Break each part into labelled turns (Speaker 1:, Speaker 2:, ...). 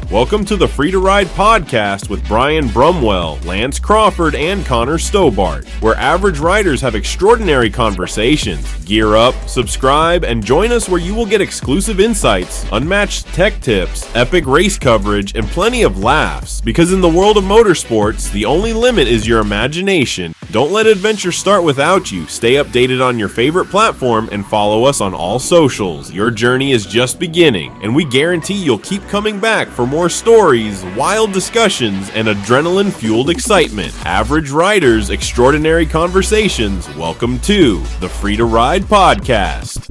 Speaker 1: Welcome to the Free to Ride podcast with Brian Brumwell, Lance Crawford, and Connor Stobart, where average riders have extraordinary conversations. Gear up, subscribe, and join us where you will get exclusive insights, unmatched tech tips, epic race coverage, and plenty of laughs. Because in the world of motorsports, the only limit is your imagination. Don't let adventure start without you. Stay updated on your favorite platform and follow us on all socials. Your journey is just beginning, and we guarantee you'll keep coming back for more stories, wild discussions, and adrenaline-fueled excitement. Average riders, extraordinary conversations. Welcome to the Free to Ride podcast.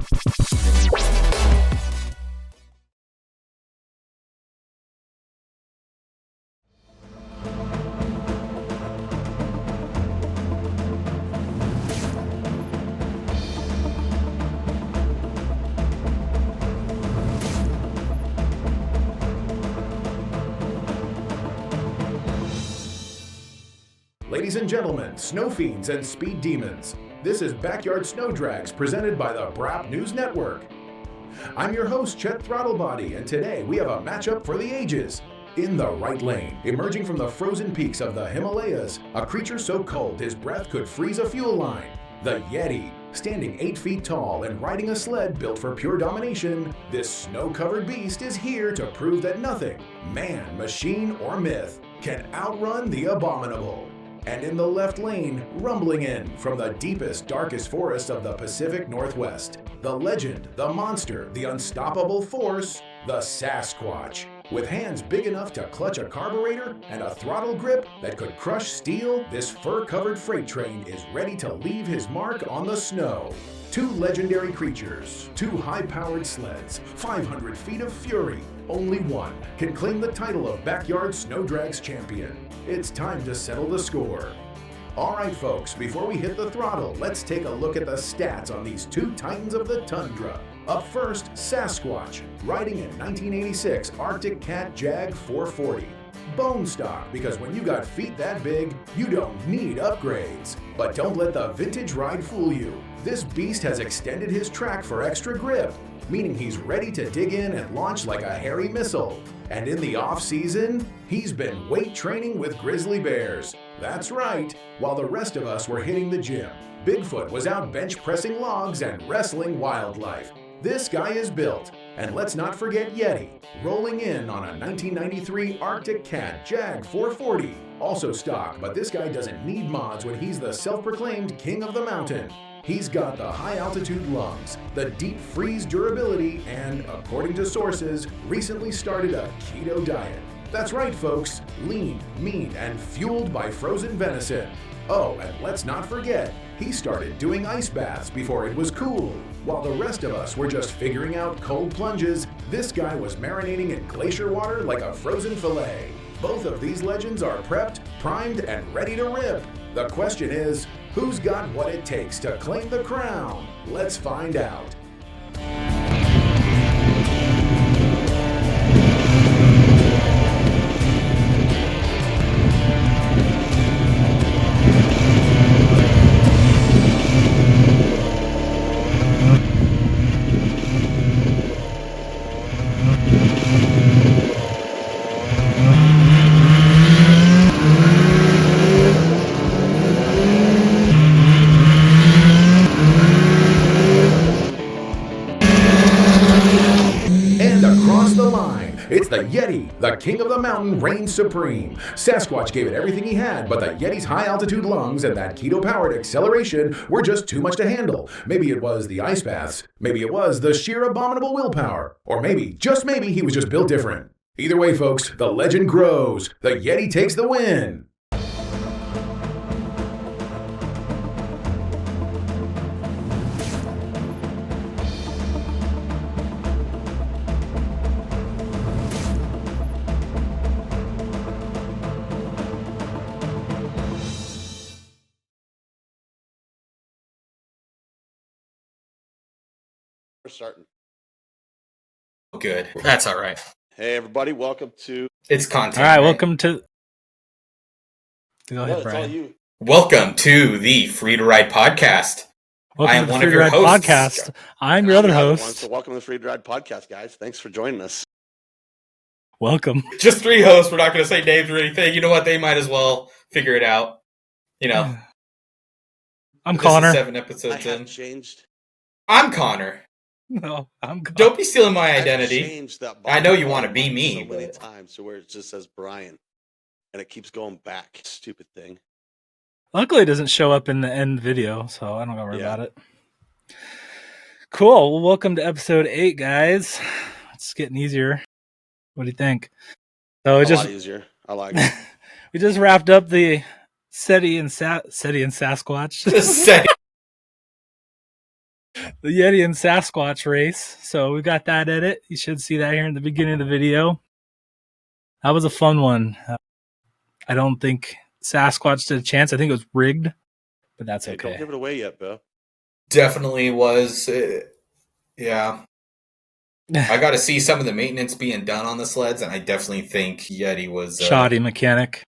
Speaker 2: Ladies and gentlemen, snow fiends and speed demons, this is Backyard Snow Drags presented by the Brap News Network. I'm your host, Chet Throttlebody, and today we have a matchup for the ages. In the right lane, emerging from the frozen peaks of the Himalayas, a creature so cold his breath could freeze a fuel line. The Yeti, standing 8 feet tall and riding a sled built for pure domination, this snow-covered beast is here to prove that nothing, man, machine, or myth, can outrun the abominable. And in the left lane, rumbling in from the deepest, darkest forests of the Pacific Northwest, the legend, the monster, the unstoppable force, the Sasquatch. With hands big enough to clutch a carburetor and a throttle grip that could crush steel, this fur-covered freight train is ready to leave his mark on the snow. 2 legendary creatures, 2 high-powered sleds, 500 feet of fury. Only one can claim the title of Backyard Snow Drags champion. It's time to settle the score. All right, folks, before we hit the throttle, let's take a look at the stats on these 2 titans of the tundra. Up first, Sasquatch, riding in 1986 Arctic Cat Jag 440. Bone stock, because when you got feet that big, you don't need upgrades. But don't let the vintage ride fool you. This beast has extended his track for extra grip, meaning he's ready to dig in and launch like a hairy missile. And in the off-season, he's been weight training with grizzly bears. That's right, while the rest of us were hitting the gym, Bigfoot was out bench pressing logs and wrestling wildlife. This guy is built. And let's not forget Yeti, rolling in on a 1993 Arctic Cat Jag 440. Also stock, but this guy doesn't need mods when he's the self-proclaimed king of the mountain. He's got the high-altitude lungs, the deep freeze durability, and, according to sources, recently started a keto diet. That's right, folks, lean, mean, and fueled by frozen venison. Oh, and let's not forget, he started doing ice baths before it was cool. While the rest of us were just figuring out cold plunges, this guy was marinating in glacier water like a frozen fillet. Both of these legends are prepped, primed, and ready to rip. The question is, who's got what it takes to claim the crown? Let's find out. It's the Yeti, the king of the mountain, reigns supreme. Sasquatch gave it everything he had, but the Yeti's high-altitude lungs and that keto-powered acceleration were just too much to handle. Maybe it was the ice baths, maybe it was the sheer abominable willpower, or maybe, just maybe, he was just built different. Either way, folks, the legend grows. The Yeti takes the win.
Speaker 3: We're starting.
Speaker 4: Good. That's all right.
Speaker 3: Hey, everybody, welcome to...
Speaker 4: It's content.
Speaker 5: All right,
Speaker 4: right?
Speaker 5: welcome to... Go ahead,
Speaker 3: No, it's all
Speaker 5: Brian.
Speaker 3: you.
Speaker 4: Welcome to the Free to Ride podcast.
Speaker 5: Welcome
Speaker 4: I am
Speaker 5: to the
Speaker 4: one
Speaker 5: Free
Speaker 4: of
Speaker 5: to
Speaker 4: your
Speaker 5: Ride
Speaker 4: hosts.
Speaker 5: podcast. I'm your
Speaker 3: I'm
Speaker 5: other
Speaker 3: the other one,
Speaker 5: host.
Speaker 3: so welcome to the Free to Ride podcast, guys. Thanks for joining us.
Speaker 5: Welcome.
Speaker 4: Just three hosts. We're not going to say names or anything. You know what? They might as well figure it out. You know.
Speaker 5: I'm
Speaker 4: This
Speaker 5: Connor.
Speaker 4: is 7
Speaker 3: I
Speaker 4: episodes
Speaker 3: have
Speaker 4: in.
Speaker 3: changed.
Speaker 4: I'm Connor.
Speaker 5: No, I'm Connor.
Speaker 4: Don't be stealing my
Speaker 3: I've
Speaker 4: identity.
Speaker 3: changed that
Speaker 4: I know you
Speaker 3: bottom
Speaker 4: wanna be
Speaker 3: line
Speaker 4: me,
Speaker 3: so many
Speaker 4: but-
Speaker 3: times to where it just says Brian, and it keeps going back. Stupid thing.
Speaker 5: Luckily, it doesn't show up in the end video, so I don't gotta worry
Speaker 3: Yeah.
Speaker 5: about it. Cool. Well, welcome to episode 8, guys. It's getting easier. What do you think? So
Speaker 3: A lot easier. I like it.
Speaker 5: we just wrapped up the SETI and Sasquatch. The Yeti and Sasquatch race. So we got that edit. You should see that here in the beginning of the video. That was a fun one. I don't think Sasquatch did a chance. I think it was rigged, but that's
Speaker 3: Hey, don't
Speaker 5: okay.
Speaker 3: give it away yet, Bill.
Speaker 4: Definitely was. Yeah. I got to see some of the maintenance being done on the sleds, and I definitely think Yeti was...
Speaker 5: Shoddy mechanic.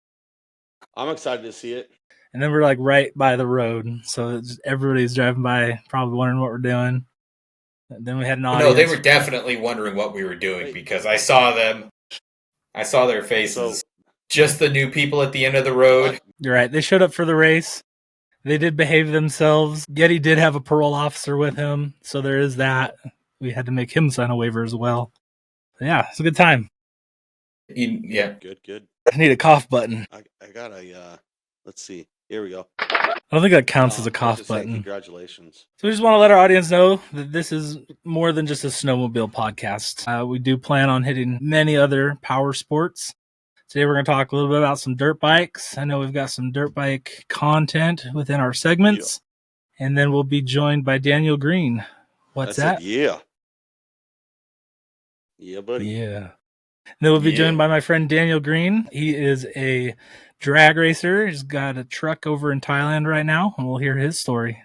Speaker 3: I'm excited to see it.
Speaker 5: And then we're like right by the road. So everybody's driving by, probably wondering what we're doing. And then we had an audience.
Speaker 4: No, they were definitely wondering what we were doing because I saw them. I saw their faces.
Speaker 3: So-
Speaker 4: Just the new people at the end of the road.
Speaker 5: You're right. They showed up for the race. They did behave themselves. Yeti did have a parole officer with him. So there is that. We had to make him sign a waiver as well. Yeah, it's a good time.
Speaker 4: Yeah.
Speaker 3: Good.
Speaker 5: I need a cough button.
Speaker 3: I got a, let's see. Here we go.
Speaker 5: I don't think that counts as a
Speaker 3: Let's
Speaker 5: cough
Speaker 3: just say
Speaker 5: button.
Speaker 3: Congratulations.
Speaker 5: So we just want to let our audience know that this is more than just a snowmobile podcast. We do plan on hitting many other power sports. Today we're going to talk a little bit about some dirt bikes. I know we've got some dirt bike content within our segments. And then we'll be joined by Daniel Green. What's
Speaker 3: That's
Speaker 5: that?
Speaker 3: it. Yeah. Yeah, buddy.
Speaker 5: Yeah. And then we'll be
Speaker 3: Yeah.
Speaker 5: joined by my friend Daniel Green. He is a drag racer. He's got a truck over in Thailand right now, and we'll hear his story.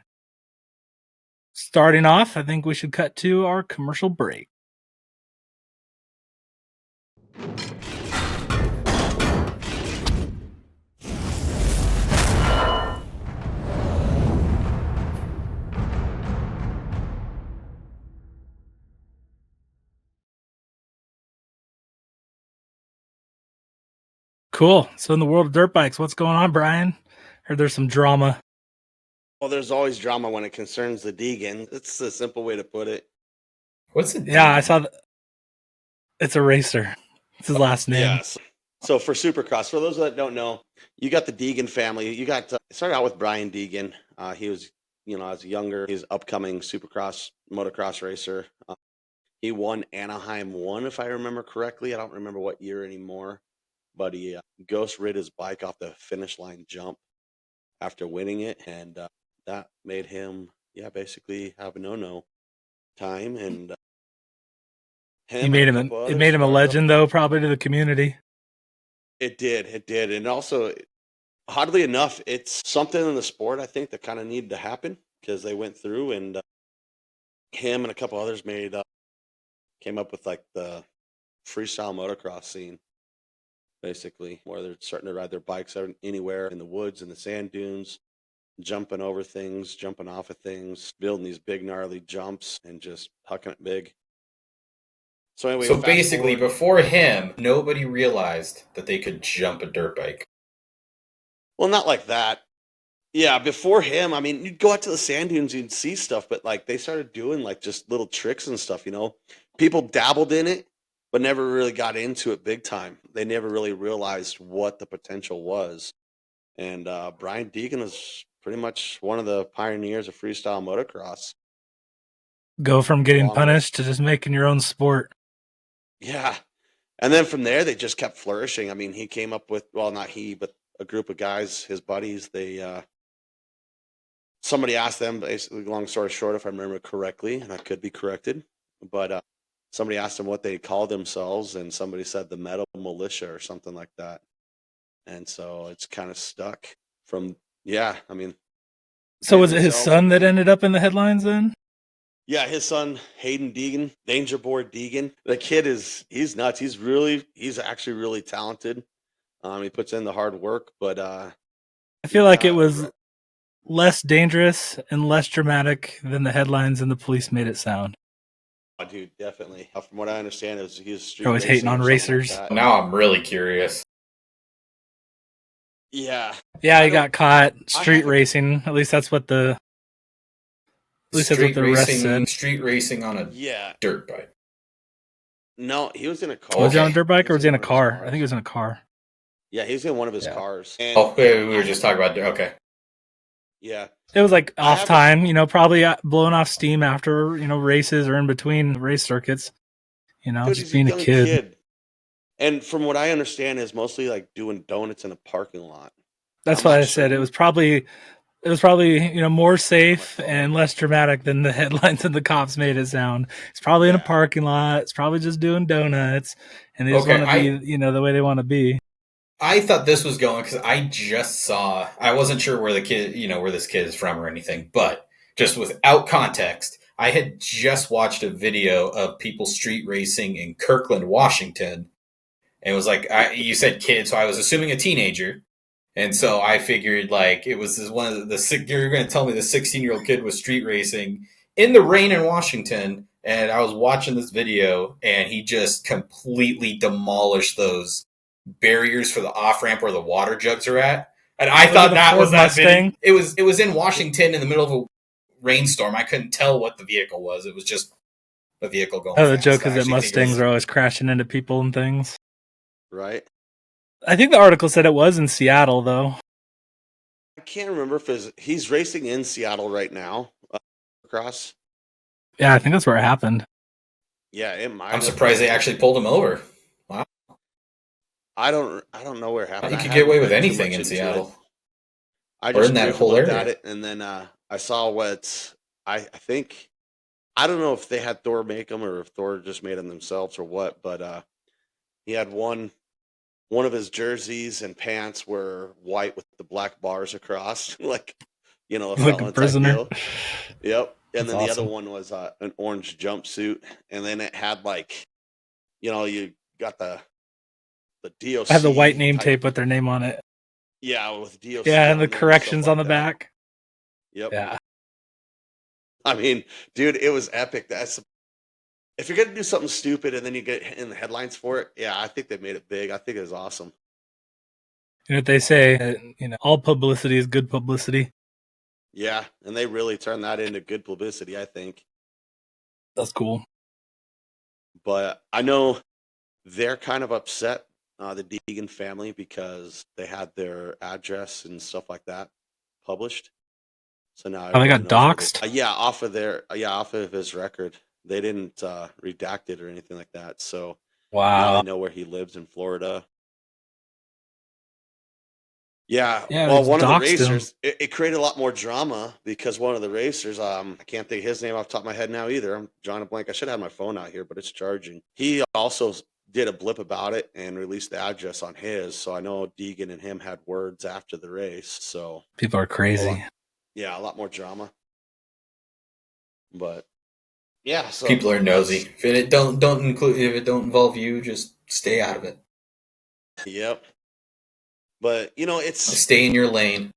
Speaker 5: Starting off, I think we should cut to our commercial break. Cool. So in the world of dirt bikes, what's going on, Brian? Heard there's some drama.
Speaker 3: Well, there's always drama when it concerns the Deegan. It's a simple way to put it.
Speaker 4: What's it?
Speaker 5: Yeah, I saw it's a racer. It's his last name.
Speaker 3: Yes. So for Supercross, for those that don't know, you got the Deegan family. You got it started out with Brian Deegan. He was, as a younger, he's upcoming Supercross motocross racer. He won Anaheim 1, if I remember correctly. I don't remember what year anymore, but he ghost rid his bike off the finish line jump after winning it, and that made him, basically have a no time, and
Speaker 5: It made him a legend, though, probably to the community.
Speaker 3: It did. And also, oddly enough, it's something in the sport, I think, that kind of needed to happen because they went through and him and a couple others came up with like the freestyle motocross scene, basically, where they're starting to ride their bikes anywhere in the woods, in the sand dunes, jumping over things, jumping off of things, building these big gnarly jumps and just hucking it big. So anyway,
Speaker 4: So
Speaker 3: fast
Speaker 4: basically,
Speaker 3: forward-
Speaker 4: before him, nobody realized that they could jump a dirt bike.
Speaker 3: Well, not like that. Yeah, before him, I mean, you'd go out to the sand dunes, you'd see stuff, but like they started doing like just little tricks and stuff, People dabbled in it, but never really got into it big time. They never really realized what the potential was. And Brian Deegan was pretty much one of the pioneers of freestyle motocross.
Speaker 5: Go from getting
Speaker 3: Long
Speaker 5: punished to just making your own sport.
Speaker 3: Yeah. And then from there, they just kept flourishing. I mean, he came up with, well, not he, but a group of guys, his buddies, somebody asked them, basically, long story short, if I remember correctly, and I could be corrected, but somebody asked them what they called themselves, and somebody said the Metal Militia or something like that. And so it's kind of stuck from, I mean.
Speaker 5: So was it his son that ended up in the headlines then?
Speaker 3: Yeah, his son Hayden Deegan, Danger Boy Deegan. The kid he's nuts. He's actually really talented. He puts in the hard work, but
Speaker 5: I feel like it was less dangerous and less dramatic than the headlines and the police made it sound.
Speaker 3: Oh, dude, definitely. From what I understand, he's street
Speaker 5: Always hating on racers.
Speaker 3: Like
Speaker 4: Now I'm really curious.
Speaker 3: Yeah.
Speaker 5: Yeah, he got caught street racing. At least that's what the arrest said.
Speaker 4: Street racing on a dirt bike.
Speaker 3: No, he was in a car.
Speaker 5: Was he on a dirt bike or was he in a car? I think he was in a car.
Speaker 3: Yeah, he was in one of his cars. And
Speaker 4: we were just talking about okay.
Speaker 3: Yeah.
Speaker 5: It was like off time, probably blowing off steam after, races or in between race circuits.
Speaker 3: Dude,
Speaker 5: just being a kid.
Speaker 3: And from what I understand, is mostly like doing donuts in a parking lot.
Speaker 5: That's why I said it was probably more safe and less dramatic than the headlines and the cops made it sound. It's probably in a parking lot. It's probably just doing donuts, and they just want to be, the way they want to be.
Speaker 4: I thought this was going because I just saw. I wasn't sure where the kid, where this kid is from or anything, but just without context, I had just watched a video of people street racing in Kirkland, Washington, and it was like you said kid, so I was assuming a teenager. And so I figured like it was one of the you're going to tell me the 16-year-old kid was street racing in the rain in Washington. And I was watching this video and he just completely demolished those barriers for the off ramp where the water jugs are at. And I thought that was that video. It was in Washington in the middle of a rainstorm. I couldn't tell what the vehicle was. It was just a vehicle going.
Speaker 5: Oh, the joke is that Mustangs are always crashing into people and things.
Speaker 3: Right.
Speaker 5: I think the article said it was in Seattle, though.
Speaker 3: I can't remember if he's racing in Seattle right now. Across.
Speaker 5: Yeah, I think that's where it happened.
Speaker 3: Yeah, it might.
Speaker 4: I'm surprised they actually pulled him over. Wow.
Speaker 3: I don't know where it happened.
Speaker 4: You could get away with anything in Seattle.
Speaker 3: I just looked at it, and then I saw what I think. I don't know if they had Thor make them or if Thor just made them themselves or what, but he had one of his jerseys and pants were white with the black bars across, like
Speaker 5: a prisoner.
Speaker 3: Yep. And then
Speaker 5: awesome.
Speaker 3: The other one was an orange jumpsuit, and then it had like, you got the DOC.
Speaker 5: I had the white name tape with their name on it.
Speaker 3: Yeah, with DOC.
Speaker 5: Yeah, and the corrections on the back.
Speaker 3: Yep.
Speaker 5: Yeah.
Speaker 3: I mean, dude, it was epic. If you're gonna do something stupid and then you get in the headlines for it, yeah, I think they made it big. I think it was awesome.
Speaker 5: You know what they say? All publicity is good publicity.
Speaker 3: Yeah, and they really turned that into good publicity, I think.
Speaker 5: That's cool.
Speaker 3: But I know they're kind of upset, the Deegan family, because they had their address and stuff like that published. So now
Speaker 5: they got doxxed?
Speaker 3: Off of his record. They didn't redact it or anything like that. So
Speaker 5: wow,
Speaker 3: now they know where he lives in Florida. Yeah,
Speaker 5: well,
Speaker 3: one of the racers, it created a lot more drama because one of the racers, I can't think of his name off the top of my head now either. I'm drawing a blank. I should have my phone out here, but it's charging. He also did a blip about it and released the address on his. So I know Deegan and him had words after the race. So
Speaker 5: people are crazy.
Speaker 3: A lot more drama. But yeah, so
Speaker 4: people are nosy. If it don't involve you, just stay out of it.
Speaker 3: Yep. But it's
Speaker 4: stay in your lane.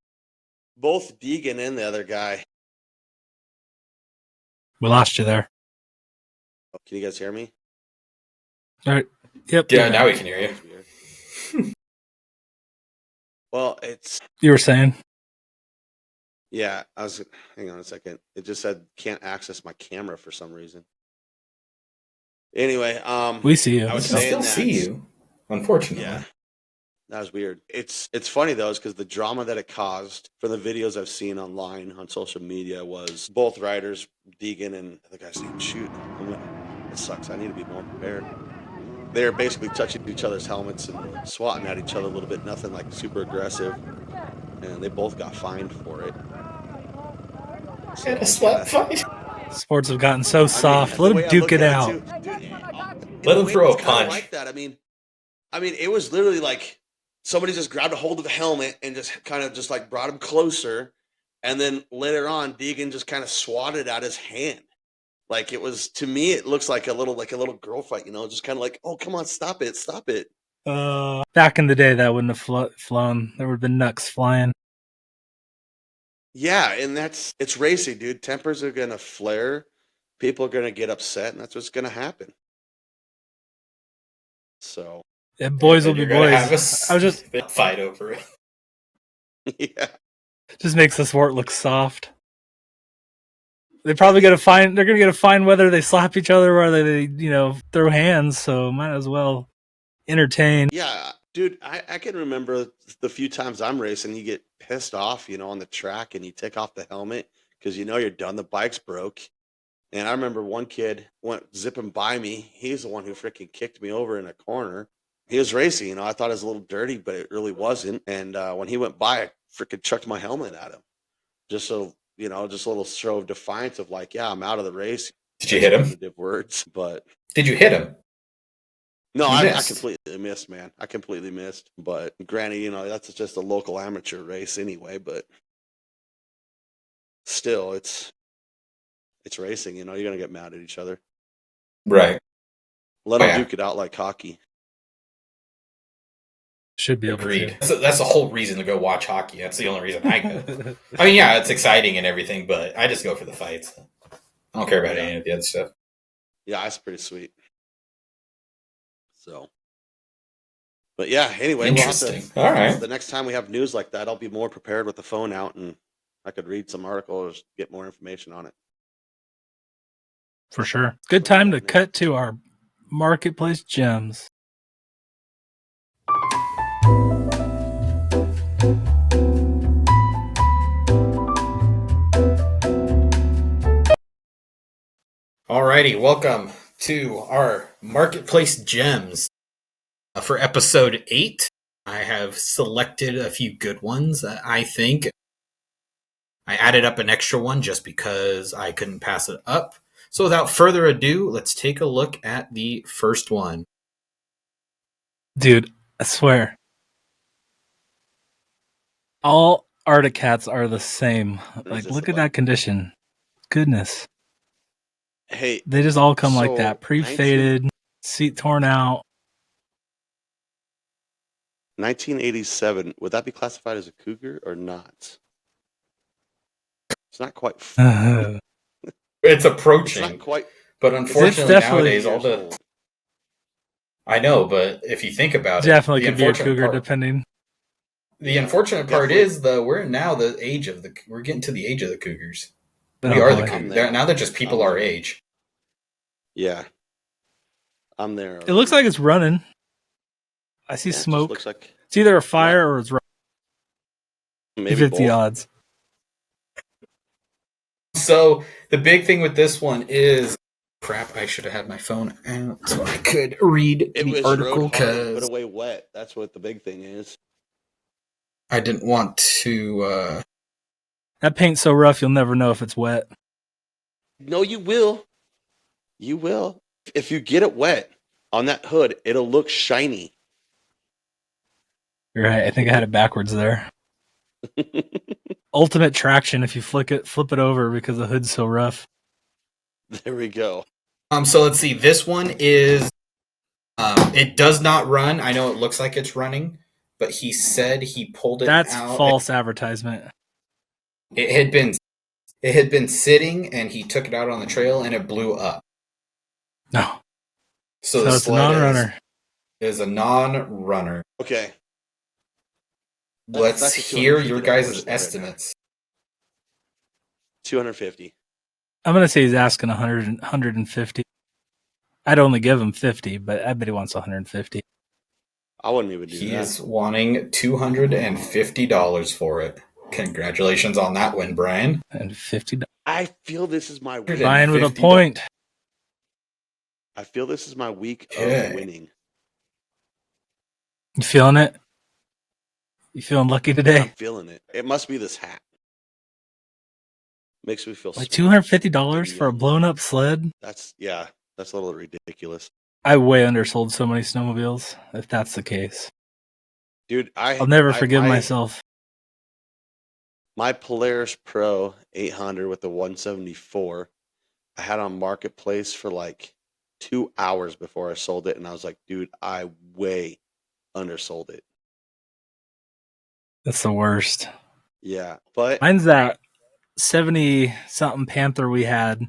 Speaker 3: Both Deegan and the other guy.
Speaker 5: We lost you there.
Speaker 3: Oh, can you guys hear me?
Speaker 5: All right. Yep.
Speaker 4: Yeah, now we can hear you.
Speaker 3: Well,
Speaker 5: you were saying.
Speaker 3: Yeah, hang on a second. It just said can't access my camera for some reason. Anyway,
Speaker 5: we see you.
Speaker 4: I was still see you. Unfortunately.
Speaker 3: Yeah. That was weird. It's funny though, because the drama that it caused from the videos I've seen online on social media was both riders, Deegan and the guy's name. Shoot, it sucks. I need to be more prepared. They're basically touching each other's helmets and swatting at each other a little bit. Nothing like super aggressive, and they both got fined for it.
Speaker 4: So, and a sweat fight.
Speaker 5: Sports have gotten so soft. Let them duke it out.
Speaker 4: Let them throw a punch.
Speaker 3: Like that. I mean, it was literally like somebody just grabbed a hold of the helmet and just kind of just like brought him closer, and then later on, Deegan just kind of swatted at his hand. Like it was to me, it looks like a little girl fight, just kind of like, oh come on, stop it.
Speaker 5: Back in the day, that wouldn't have flown. There would have been knucks flying.
Speaker 3: Yeah, and it's racing, dude. Tempers are gonna flare, people are gonna get upset, and that's what's gonna happen. So
Speaker 5: Yeah, boys will
Speaker 4: And
Speaker 5: be
Speaker 4: you're gonna have
Speaker 5: boys.
Speaker 4: a
Speaker 5: I was just
Speaker 4: fight over it.
Speaker 3: yeah,
Speaker 5: just makes the sport look soft. They're probably gonna find they're gonna get a fine whether they slap each other or whether they throw hands. So might as well entertain.
Speaker 3: yeah, dude. I can remember the few times I'm racing, you get pissed off, on the track, and you take off the helmet because you're done. The bike's broke. And I remember one kid went zipping by me. He's the one who freaking kicked me over in a corner. He was racing, I thought it was a little dirty, but it really wasn't. And when he went by, I freaking chucked my helmet at him. Just so, just a little show of defiance of like, yeah, I'm out of the race.
Speaker 4: Did you hit him?
Speaker 3: Positive words, but
Speaker 4: Did you hit him?
Speaker 3: no,
Speaker 4: You
Speaker 3: I
Speaker 4: missed.
Speaker 3: completely missed, man. I completely missed. But granted, that's just a local amateur race anyway. But still, it's racing. You're gonna get mad at each other.
Speaker 4: Right.
Speaker 3: Let them
Speaker 4: Yeah.
Speaker 3: duke it out like hockey.
Speaker 5: Should be able
Speaker 4: Agreed. That's the whole reason to go watch hockey. That's the only reason I go.
Speaker 5: to.
Speaker 4: I mean, yeah, it's exciting and everything, but I just go for the fights. I don't care about any of the other stuff.
Speaker 3: Yeah, it's pretty sweet. So, but yeah, anyway,
Speaker 4: Interesting. All right.
Speaker 3: the next time we have news like that, I'll be more prepared with the phone out, and I could read some articles, get more information on it.
Speaker 5: For sure. Good time to cut to our marketplace gems.
Speaker 4: Alrighty, welcome to our Marketplace Gems. For episode 8, I have selected a few good ones that I think. I added up an extra one just because I couldn't pass it up. So without further ado, let's take a look at the first one.
Speaker 5: Dude, I swear. All Arctic cats are the same. Like, look at that condition. Goodness.
Speaker 3: Hey,
Speaker 5: They just all come like
Speaker 3: so
Speaker 5: that. Pre-faded, seat torn out.
Speaker 3: 1987, would that be classified as a cougar or not? It's not quite.
Speaker 5: Uh,
Speaker 4: It's
Speaker 3: It's
Speaker 4: approaching,
Speaker 3: not quite.
Speaker 4: but unfortunately
Speaker 5: definitely-
Speaker 4: nowadays all the...
Speaker 3: Old.
Speaker 4: I know, but if you think about
Speaker 5: definitely
Speaker 4: it,
Speaker 5: could be a cougar, depending.
Speaker 4: The unfortunate part
Speaker 3: Definitely.
Speaker 4: is we're now the age of the we're getting to the age of the cougars.
Speaker 5: Oh,
Speaker 4: We are the
Speaker 5: boy.
Speaker 4: cougars.
Speaker 3: I'm there.
Speaker 4: Now they're just people
Speaker 3: I'm
Speaker 4: our
Speaker 3: there.
Speaker 4: age.
Speaker 3: Yeah, I'm there.
Speaker 5: It looks like it's running. I see
Speaker 3: Yeah, it just
Speaker 5: smoke.
Speaker 3: looks like
Speaker 5: It's either a fire or it's running.
Speaker 3: maybe
Speaker 5: 50
Speaker 3: both.
Speaker 5: odds.
Speaker 4: So the big thing with this one is crap. I should have had my phone out so I could read
Speaker 3: It
Speaker 4: the
Speaker 3: was
Speaker 4: article
Speaker 3: rode hard and put
Speaker 4: because
Speaker 3: away wet. That's what the big thing is.
Speaker 4: I didn't want to.
Speaker 5: That paint's so rough, you'll never know if it's wet.
Speaker 3: No, you will. You will. If you get it wet on that hood, it'll look shiny.
Speaker 5: You're right. I think I had it backwards there. Ultimate traction if you flip it over because the hood's so rough.
Speaker 3: There we go.
Speaker 4: So let's see. This one is. It does not run. I know it looks like it's running, but he said he pulled it
Speaker 5: That's
Speaker 4: out.
Speaker 5: false advertisement.
Speaker 4: It had been sitting, and he took it out on the trail, and it blew up.
Speaker 5: No.
Speaker 4: So
Speaker 5: So
Speaker 4: the
Speaker 5: it's a
Speaker 4: sled
Speaker 5: non-runner.
Speaker 4: is a non-runner.
Speaker 3: Okay.
Speaker 4: Let's
Speaker 3: That's a
Speaker 4: hear your
Speaker 3: $250
Speaker 4: guys'
Speaker 3: right now.
Speaker 4: estimates.
Speaker 3: 250.
Speaker 5: I'm going to say he's asking 100, 150. I'd only give him 50, but I bet he wants 150.
Speaker 3: I wouldn't even do
Speaker 4: He
Speaker 3: that.
Speaker 4: is wanting $250 for it. Congratulations on that win, Brian.
Speaker 5: And $50.
Speaker 3: I feel this is my week.
Speaker 5: Ryan with a
Speaker 4: $50.
Speaker 5: point.
Speaker 3: I feel this is my week
Speaker 4: Okay.
Speaker 3: of winning.
Speaker 5: You feeling it? You feeling lucky
Speaker 3: I'm
Speaker 5: today?
Speaker 3: feeling it. It must be this hat. Makes me feel
Speaker 5: Like
Speaker 3: smart.
Speaker 5: $250 for a blown up sled?
Speaker 3: That's a little ridiculous.
Speaker 5: I way undersold so many snowmobiles, if that's the case.
Speaker 3: Dude,
Speaker 5: I'll never forgive myself.
Speaker 3: My Polaris Pro 800 with the 174 I had it on Marketplace for like 2 hours before I sold it, and I was like, dude, I way undersold it.
Speaker 5: That's the worst.
Speaker 3: Yeah, but
Speaker 5: Mine's that 70 something Panther we had,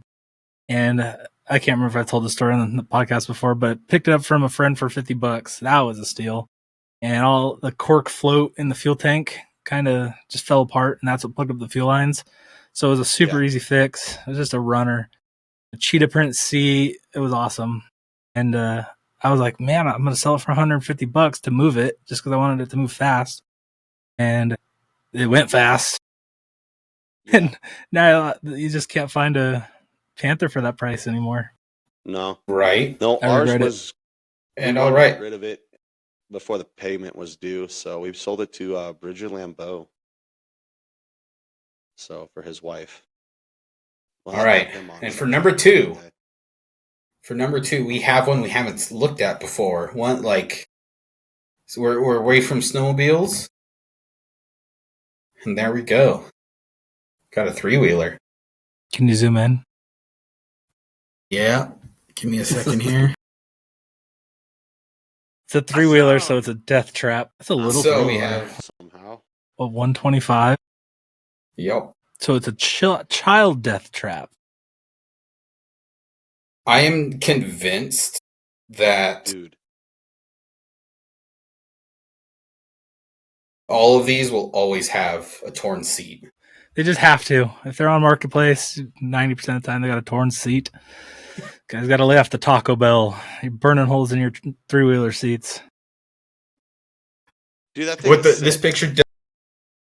Speaker 5: and I can't remember if I told the story on the podcast before, but picked it up from a friend for $50. That was a steal. And all the cork float in the fuel tank kind of just fell apart, and that's what plugged up the fuel lines. So it was a super easy fix. It was just a runner. A cheetah print seat. It was awesome. And I was like, man, I'm going to sell it for $150 to move it just because I wanted it to move fast. And it went fast.
Speaker 3: yeah,
Speaker 5: And now you just can't find a Panther for that price anymore.
Speaker 3: no,
Speaker 4: Right.
Speaker 3: no,
Speaker 5: I
Speaker 3: ours
Speaker 5: regret it.
Speaker 3: was
Speaker 4: And
Speaker 3: we
Speaker 4: all
Speaker 3: wanted to get
Speaker 4: right.
Speaker 3: rid of it before the payment was due, so we sold it to Bridger Lambeau. So for his wife. We'll
Speaker 4: All
Speaker 3: have to
Speaker 4: right.
Speaker 3: have him on
Speaker 4: And for
Speaker 3: sometime.
Speaker 4: number two,
Speaker 3: Okay.
Speaker 4: we have one we haven't looked at before. One like so we're away from snowmobiles. And there we go. Got a 3-wheeler.
Speaker 5: Can you zoom in?
Speaker 4: Yeah. Give me a second here.
Speaker 5: It's a 3-wheeler, so it's a death trap. It's a little
Speaker 4: So we
Speaker 5: 3-wheeler.
Speaker 4: have
Speaker 3: Somehow.
Speaker 5: A 125.
Speaker 4: Yep.
Speaker 5: So it's a child death trap.
Speaker 4: I am convinced that
Speaker 3: Dude.
Speaker 4: all of these will always have a torn seat.
Speaker 5: They just have to. If they're on Marketplace, 90% of the time they got a torn seat. Guys got to lay off the Taco Bell. You're burning holes in your 3-wheeler seats.
Speaker 3: Dude, that thing
Speaker 4: What
Speaker 3: is
Speaker 4: this
Speaker 3: sick.
Speaker 4: picture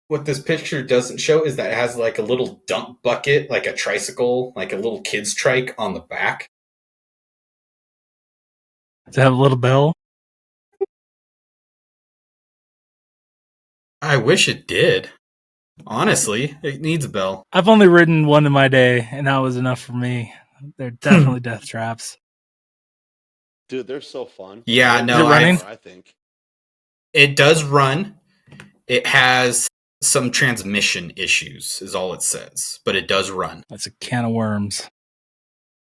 Speaker 4: what this picture doesn't show is that it has like a little dump bucket, like a tricycle, like a little kid's trike on the back.
Speaker 5: Does it have a little bell?
Speaker 4: I wish it did. Honestly, it needs a bell.
Speaker 5: I've only ridden one in my day, and that was enough for me. They're definitely death traps.
Speaker 3: Dude, they're so fun.
Speaker 4: Yeah,
Speaker 3: They're
Speaker 4: no,
Speaker 5: Is it running?
Speaker 3: I think.
Speaker 4: It does run. It has some transmission issues, is all it says, but it does run.
Speaker 5: That's a can of worms.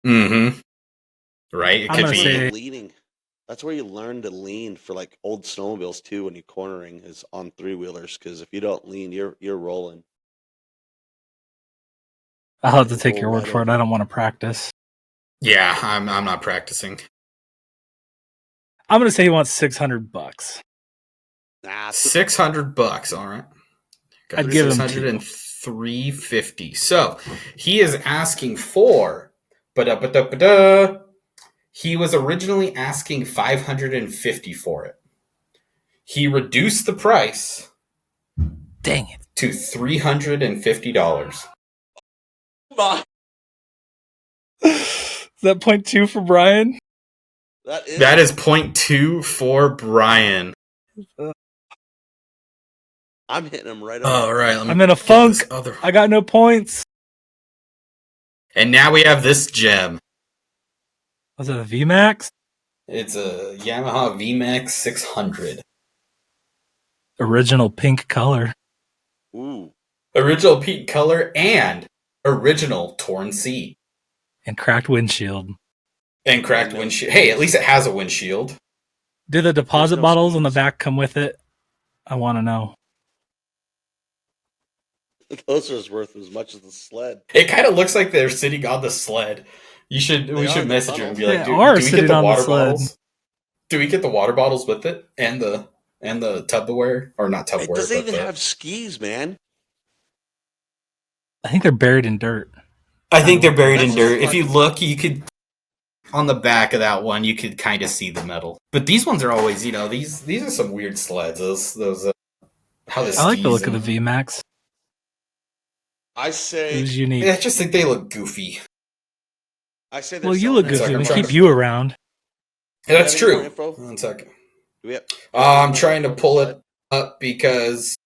Speaker 4: Mm-hmm. Right? It
Speaker 5: I'm
Speaker 4: could
Speaker 5: gonna
Speaker 4: be.
Speaker 5: say-
Speaker 3: Leaning. That's where you learn to lean for like old snowmobiles too. When you're cornering, is on 3-wheelers, because if you don't lean, you're rolling.
Speaker 5: I'll have to take
Speaker 3: Roll
Speaker 5: your word
Speaker 3: right
Speaker 5: for it.
Speaker 3: over.
Speaker 5: I don't want to practice.
Speaker 4: Yeah, I'm not practicing.
Speaker 5: I'm going to say he wants $600.
Speaker 3: Nah,
Speaker 4: $600. All right. Got
Speaker 5: I'd give him
Speaker 4: 600 and $350. So he is asking for, he was originally asking $550 for it. He reduced the price
Speaker 5: Dang it.
Speaker 4: to $350.
Speaker 5: Is that 0.2 for Brian?
Speaker 3: that
Speaker 4: That is 0.2 for Brian.
Speaker 3: I'm hitting him right
Speaker 4: All
Speaker 3: over.
Speaker 4: right, let me
Speaker 5: I'm in a
Speaker 4: get
Speaker 5: funk.
Speaker 4: this other.
Speaker 5: I got no points.
Speaker 4: And now we have this gem.
Speaker 5: Was it a VMAX?
Speaker 4: It's a Yamaha VMAX 600.
Speaker 5: Original pink color.
Speaker 3: Ooh,
Speaker 4: Original pink color and original torn seat.
Speaker 5: And cracked windshield.
Speaker 4: And cracked windshield. Hey, at least it has a windshield.
Speaker 5: Do the deposit
Speaker 3: no
Speaker 5: bottles on the
Speaker 3: skis.
Speaker 5: back come with it? I want to know.
Speaker 3: those are worth as much as the sled.
Speaker 4: It kind of looks like they're sitting on the sled. We
Speaker 3: They
Speaker 4: should
Speaker 3: are in the
Speaker 4: message her and be
Speaker 3: tunnel.
Speaker 4: like,
Speaker 5: They
Speaker 4: dude,
Speaker 5: are
Speaker 4: do we
Speaker 5: sitting
Speaker 4: get the
Speaker 5: on the
Speaker 4: water
Speaker 5: sled.
Speaker 4: bottles? Do we get the water bottles with it and the Tupperware, or not
Speaker 3: It
Speaker 4: Tupperware?
Speaker 3: doesn't
Speaker 4: but
Speaker 3: even
Speaker 4: the-
Speaker 3: have skis, man.
Speaker 5: I think they're buried in dirt.
Speaker 4: I think they're buried in
Speaker 3: That's
Speaker 4: dirt.
Speaker 3: just
Speaker 4: If you
Speaker 3: like-
Speaker 4: look, you could on the back of that one, you could kind of see the metal. But these ones are always, these are some weird sleds. Those how the
Speaker 5: I like the
Speaker 4: skis
Speaker 5: look of
Speaker 4: and-
Speaker 5: the VMAX.
Speaker 3: I
Speaker 5: It
Speaker 3: say,
Speaker 5: was unique.
Speaker 4: I just think they look goofy.
Speaker 3: I say. they're
Speaker 5: Well, you
Speaker 3: selling
Speaker 5: look
Speaker 3: their
Speaker 5: good.
Speaker 4: Second
Speaker 5: We
Speaker 3: stuff.
Speaker 4: try.
Speaker 5: keep you around.
Speaker 4: That's
Speaker 3: Do you have any
Speaker 4: true.
Speaker 3: more info?
Speaker 4: One second.
Speaker 3: Do we have-
Speaker 4: I'm trying to pull it up because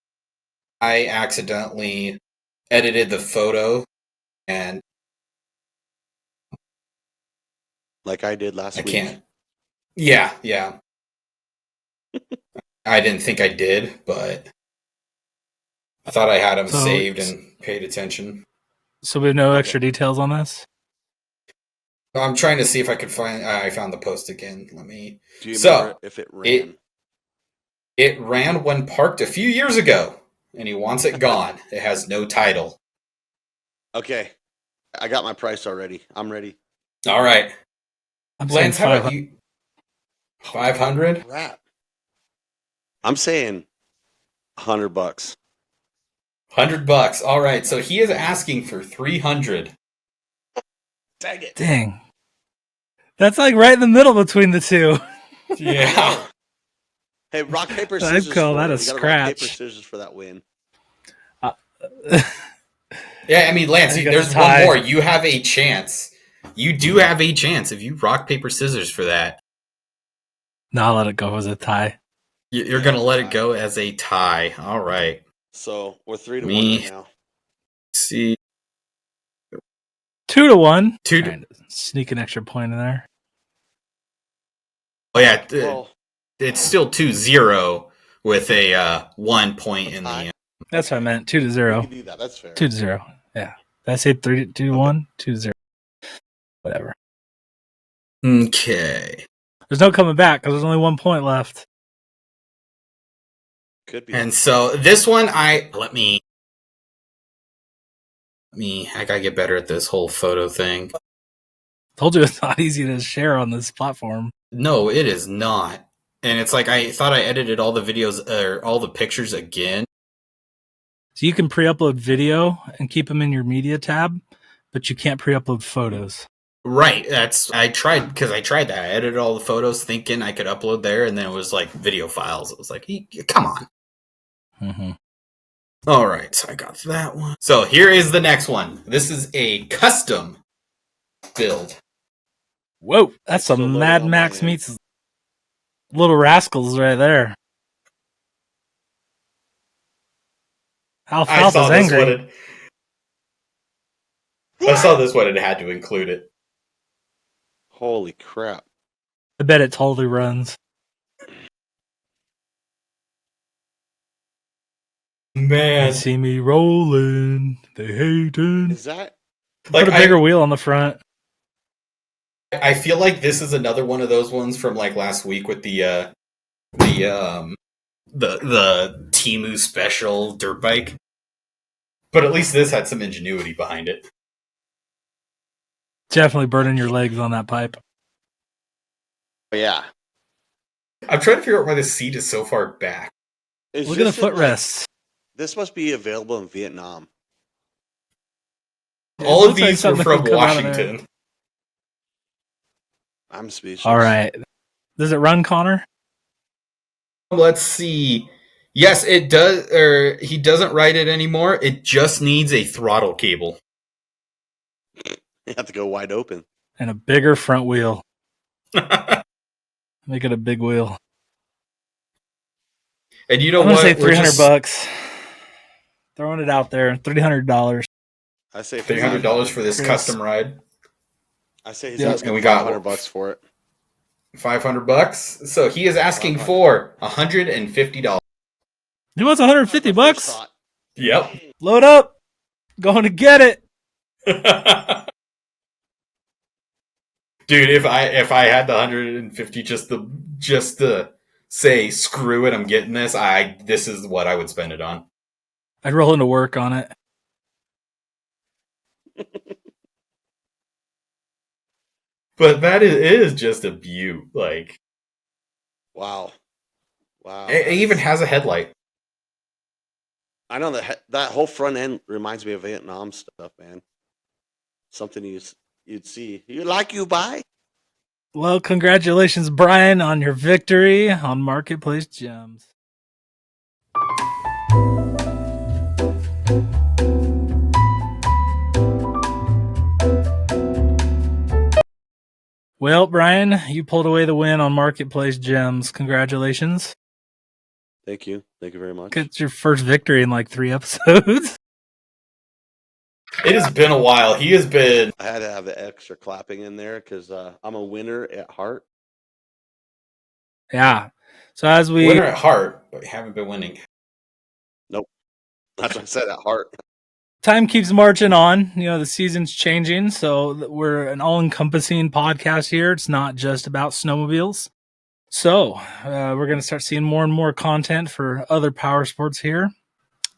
Speaker 4: I accidentally edited the photo and
Speaker 3: like I did last
Speaker 4: I
Speaker 3: week.
Speaker 4: can't. Yeah. I didn't think I did, but I thought I had them
Speaker 5: So
Speaker 4: saved and paid attention.
Speaker 5: So we have no
Speaker 3: Okay.
Speaker 5: extra details on this?
Speaker 4: I'm trying to see if I could find. I found the post again. Let me.
Speaker 3: Do you
Speaker 4: So,
Speaker 3: remember if it ran?
Speaker 4: It ran when parked a few years ago, and he wants it gone. It has no title.
Speaker 3: Okay. I got my price already. I'm ready.
Speaker 4: All right.
Speaker 5: I'm saying
Speaker 4: Lance, how about you? 500?
Speaker 3: Crap. I'm saying $100.
Speaker 4: $100. All right. So he is asking for 300.
Speaker 3: Dang it.
Speaker 5: Dang. That's like right in the middle between the two.
Speaker 4: Yeah.
Speaker 3: Hey, rock, paper,
Speaker 5: I'd
Speaker 3: scissors.
Speaker 5: call
Speaker 3: for
Speaker 5: that
Speaker 3: it.
Speaker 5: a
Speaker 3: You gotta rock, paper,
Speaker 5: scratch.
Speaker 3: scissors for that win.
Speaker 4: Yeah, I mean, Lance,
Speaker 5: I think
Speaker 4: there's
Speaker 5: that's a
Speaker 4: one
Speaker 5: tie.
Speaker 4: more. You have a chance. You do have a chance if you rock, paper, scissors for that.
Speaker 5: No, I'll let it go as a tie.
Speaker 4: You're going to let it go as a tie. All right.
Speaker 3: So we're 3-1
Speaker 4: Me.
Speaker 3: right now.
Speaker 4: See.
Speaker 5: 2-1.
Speaker 4: Two.
Speaker 5: Trying to sneak an extra point in there.
Speaker 4: Oh, yeah.
Speaker 3: Well,
Speaker 4: It's still 2-0 with a 1 point in the.
Speaker 5: That's what I meant.
Speaker 3: we
Speaker 5: 2-0.
Speaker 3: can do that. That's fair.
Speaker 5: 2-0. Yeah. Did I say 3-2-1? 2-0. Whatever.
Speaker 4: Okay.
Speaker 5: There's no coming back because there's only 1 point left.
Speaker 3: Could be.
Speaker 4: And so this one, let me. I gotta get better at this whole photo thing.
Speaker 5: Told you it's not easy to share on this platform.
Speaker 4: No, it is not. And it's like I thought I edited all the videos or all the pictures again.
Speaker 5: So you can pre-upload video and keep them in your media tab, but you can't pre-upload photos.
Speaker 4: Right. I tried that. I edited all the photos thinking I could upload there, and then it was like video files. It was like, come on.
Speaker 5: Mm-hmm.
Speaker 4: All right, so I got that one. So here is the next one. This is a custom build.
Speaker 5: Whoa, that's
Speaker 3: Still
Speaker 5: some
Speaker 3: loading
Speaker 5: Mad
Speaker 3: on
Speaker 5: Max
Speaker 3: my end.
Speaker 5: meets Little Rascals right there. Alfalfa's angry.
Speaker 4: I saw this one and had to include it.
Speaker 3: Holy crap.
Speaker 5: I bet it totally runs.
Speaker 4: Man.
Speaker 5: They see me rolling. They hating.
Speaker 3: Is that?
Speaker 4: Like,
Speaker 5: Put a bigger wheel on the front.
Speaker 4: I feel like this is another one of those ones from like last week with the Temu special dirt bike. But at least this had some ingenuity behind it.
Speaker 5: Definitely burning your legs on that pipe.
Speaker 3: Yeah.
Speaker 4: I'm trying to figure out why the seat is so far back.
Speaker 3: It's
Speaker 5: Look at the
Speaker 3: just in, like,
Speaker 5: footrests.
Speaker 3: this must be available in Vietnam.
Speaker 4: All of
Speaker 5: looks like
Speaker 4: these were
Speaker 5: something
Speaker 4: from
Speaker 5: could come out of there.
Speaker 4: Washington.
Speaker 3: I'm speechless.
Speaker 5: All right. Does it run, Connor?
Speaker 4: Let's see. Yes, it does. Or he doesn't ride it anymore. It just needs a throttle cable.
Speaker 3: You have to go wide open.
Speaker 5: And a bigger front wheel. Make it a big wheel.
Speaker 4: And you know
Speaker 5: I'm gonna
Speaker 4: what?
Speaker 5: say
Speaker 4: We're just-
Speaker 5: $300. Throwing it out there. $300.
Speaker 3: I say
Speaker 4: $300 for this
Speaker 5: Chris.
Speaker 4: custom ride.
Speaker 3: I say he's
Speaker 5: Yeah.
Speaker 3: asking
Speaker 4: And we got
Speaker 3: $500 for it.
Speaker 4: $500. So he is asking for $150.
Speaker 5: He wants $150.
Speaker 3: First thought.
Speaker 4: Yep.
Speaker 5: Load up. Going to get it.
Speaker 4: Dude, if I had the 150 just to say screw it, I'm getting this. This is what I would spend it on.
Speaker 5: I'd roll into work on it.
Speaker 4: But that is just a beaut. Like
Speaker 3: Wow. Wow.
Speaker 4: it even has a headlight.
Speaker 3: I know that whole front end reminds me of Vietnam stuff, man. Something you'd see. You buy?
Speaker 5: Well, congratulations, Brian, on your victory on Marketplace Gems. Well, Brian, you pulled away the win on Marketplace Gems. Congratulations.
Speaker 3: Thank you. Thank you very much.
Speaker 5: It's your first victory in like 3 episodes.
Speaker 4: It has been a while. He has been.
Speaker 3: I had to have the extra clapping in there because I'm a winner at heart.
Speaker 5: Yeah. So as we
Speaker 4: Winner at heart, but haven't been winning.
Speaker 3: That's what I said, at heart.
Speaker 5: time keeps marching on. The season's changing, so we're an all-encompassing podcast here. It's not just about snowmobiles. So we're going to start seeing more and more content for other power sports here.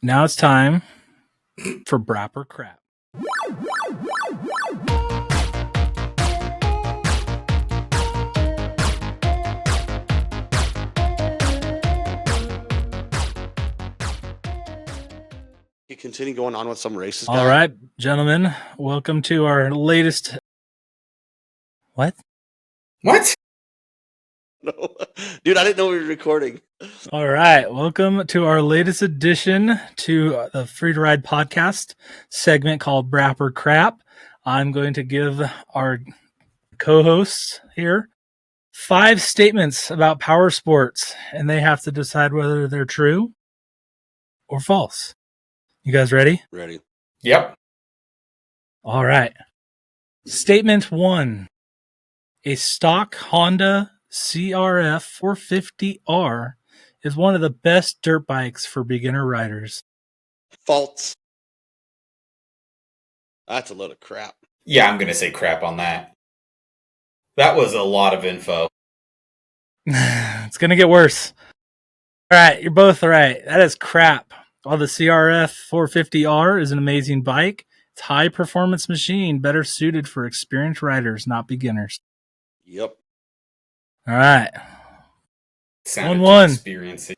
Speaker 5: Now it's time for Brap or Crap.
Speaker 3: You continue going on with some races.
Speaker 5: All right, gentlemen, welcome to our latest. What?
Speaker 4: What?
Speaker 3: No. Dude, I didn't know we were recording.
Speaker 5: All right, welcome to our latest addition to the Free to Ride podcast segment called Brap or Crap. I'm going to give our co-hosts here 5 statements about power sports, and they have to decide whether they're true or false. You guys ready?
Speaker 3: Ready.
Speaker 4: Yep.
Speaker 5: All right. Statement 1. A stock Honda CRF 450R is one of the best dirt bikes for beginner riders.
Speaker 3: False. That's a load of crap.
Speaker 4: Yeah, I'm going to say crap on that. That was a lot of info.
Speaker 5: It's going to get worse. All right, you're both right. That is crap. While the CRF 450R is an amazing bike, it's a high-performance machine better suited for experienced riders, not beginners.
Speaker 3: Yep.
Speaker 5: All right.
Speaker 4: Sounded
Speaker 5: 1-1.
Speaker 4: too experiencing.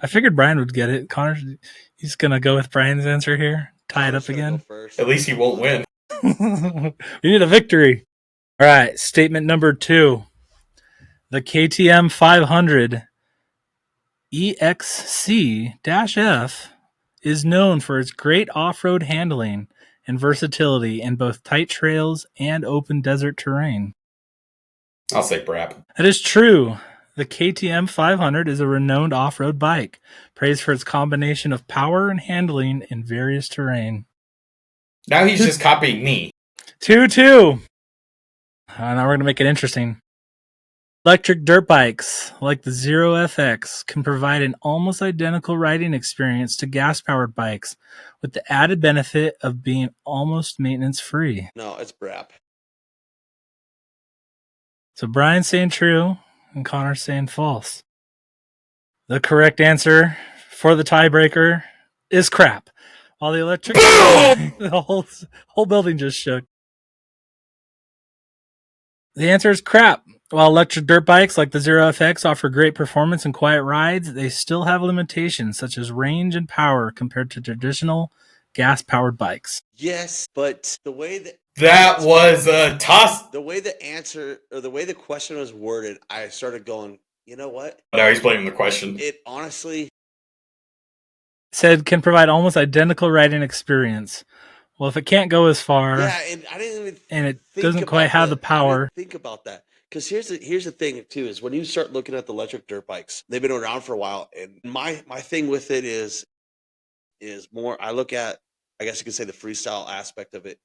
Speaker 5: I figured Brian would get it. Connor, he's going to go with Brian's answer here. Tie it up again.
Speaker 4: At least he won't win.
Speaker 5: We need a victory. All right. Statement number 2. The KTM 500 EXC-F is known for its great off-road handling and versatility in both tight trails and open desert terrain.
Speaker 4: I'll say brap.
Speaker 5: That is true. The KTM 500 is a renowned off-road bike, praised for its combination of power and handling in various terrain.
Speaker 4: Now he's just copying me.
Speaker 5: 2-2. Now we're going to make it interesting. Electric dirt bikes, like the Zero FX, can provide an almost identical riding experience to gas-powered bikes, with the added benefit of being almost maintenance-free.
Speaker 3: No, it's brap.
Speaker 5: So Brian's saying true, and Connor's saying false. The correct answer for the tiebreaker is crap. While the electric... the whole building just shook. The answer is crap. While electric dirt bikes like the Zero FX offer great performance and quiet rides, they still have limitations such as range and power compared to traditional gas-powered bikes.
Speaker 3: Yes, but the way
Speaker 4: That was a toss.
Speaker 3: the way the answer or the way the question was worded, I started going, you know what?
Speaker 4: Now he's blaming the question.
Speaker 3: It honestly,
Speaker 5: Said can provide almost identical riding experience. Well, if it can't go as far,
Speaker 3: yeah, and I didn't even
Speaker 5: and it
Speaker 3: think
Speaker 5: doesn't quite
Speaker 3: about
Speaker 5: have the
Speaker 3: that. I
Speaker 5: power.
Speaker 3: didn't think about that. Because here's the thing too, is when you start looking at the electric dirt bikes, they've been around for a while, and my thing with it is more, I look at, I guess you could say, the freestyle aspect of it.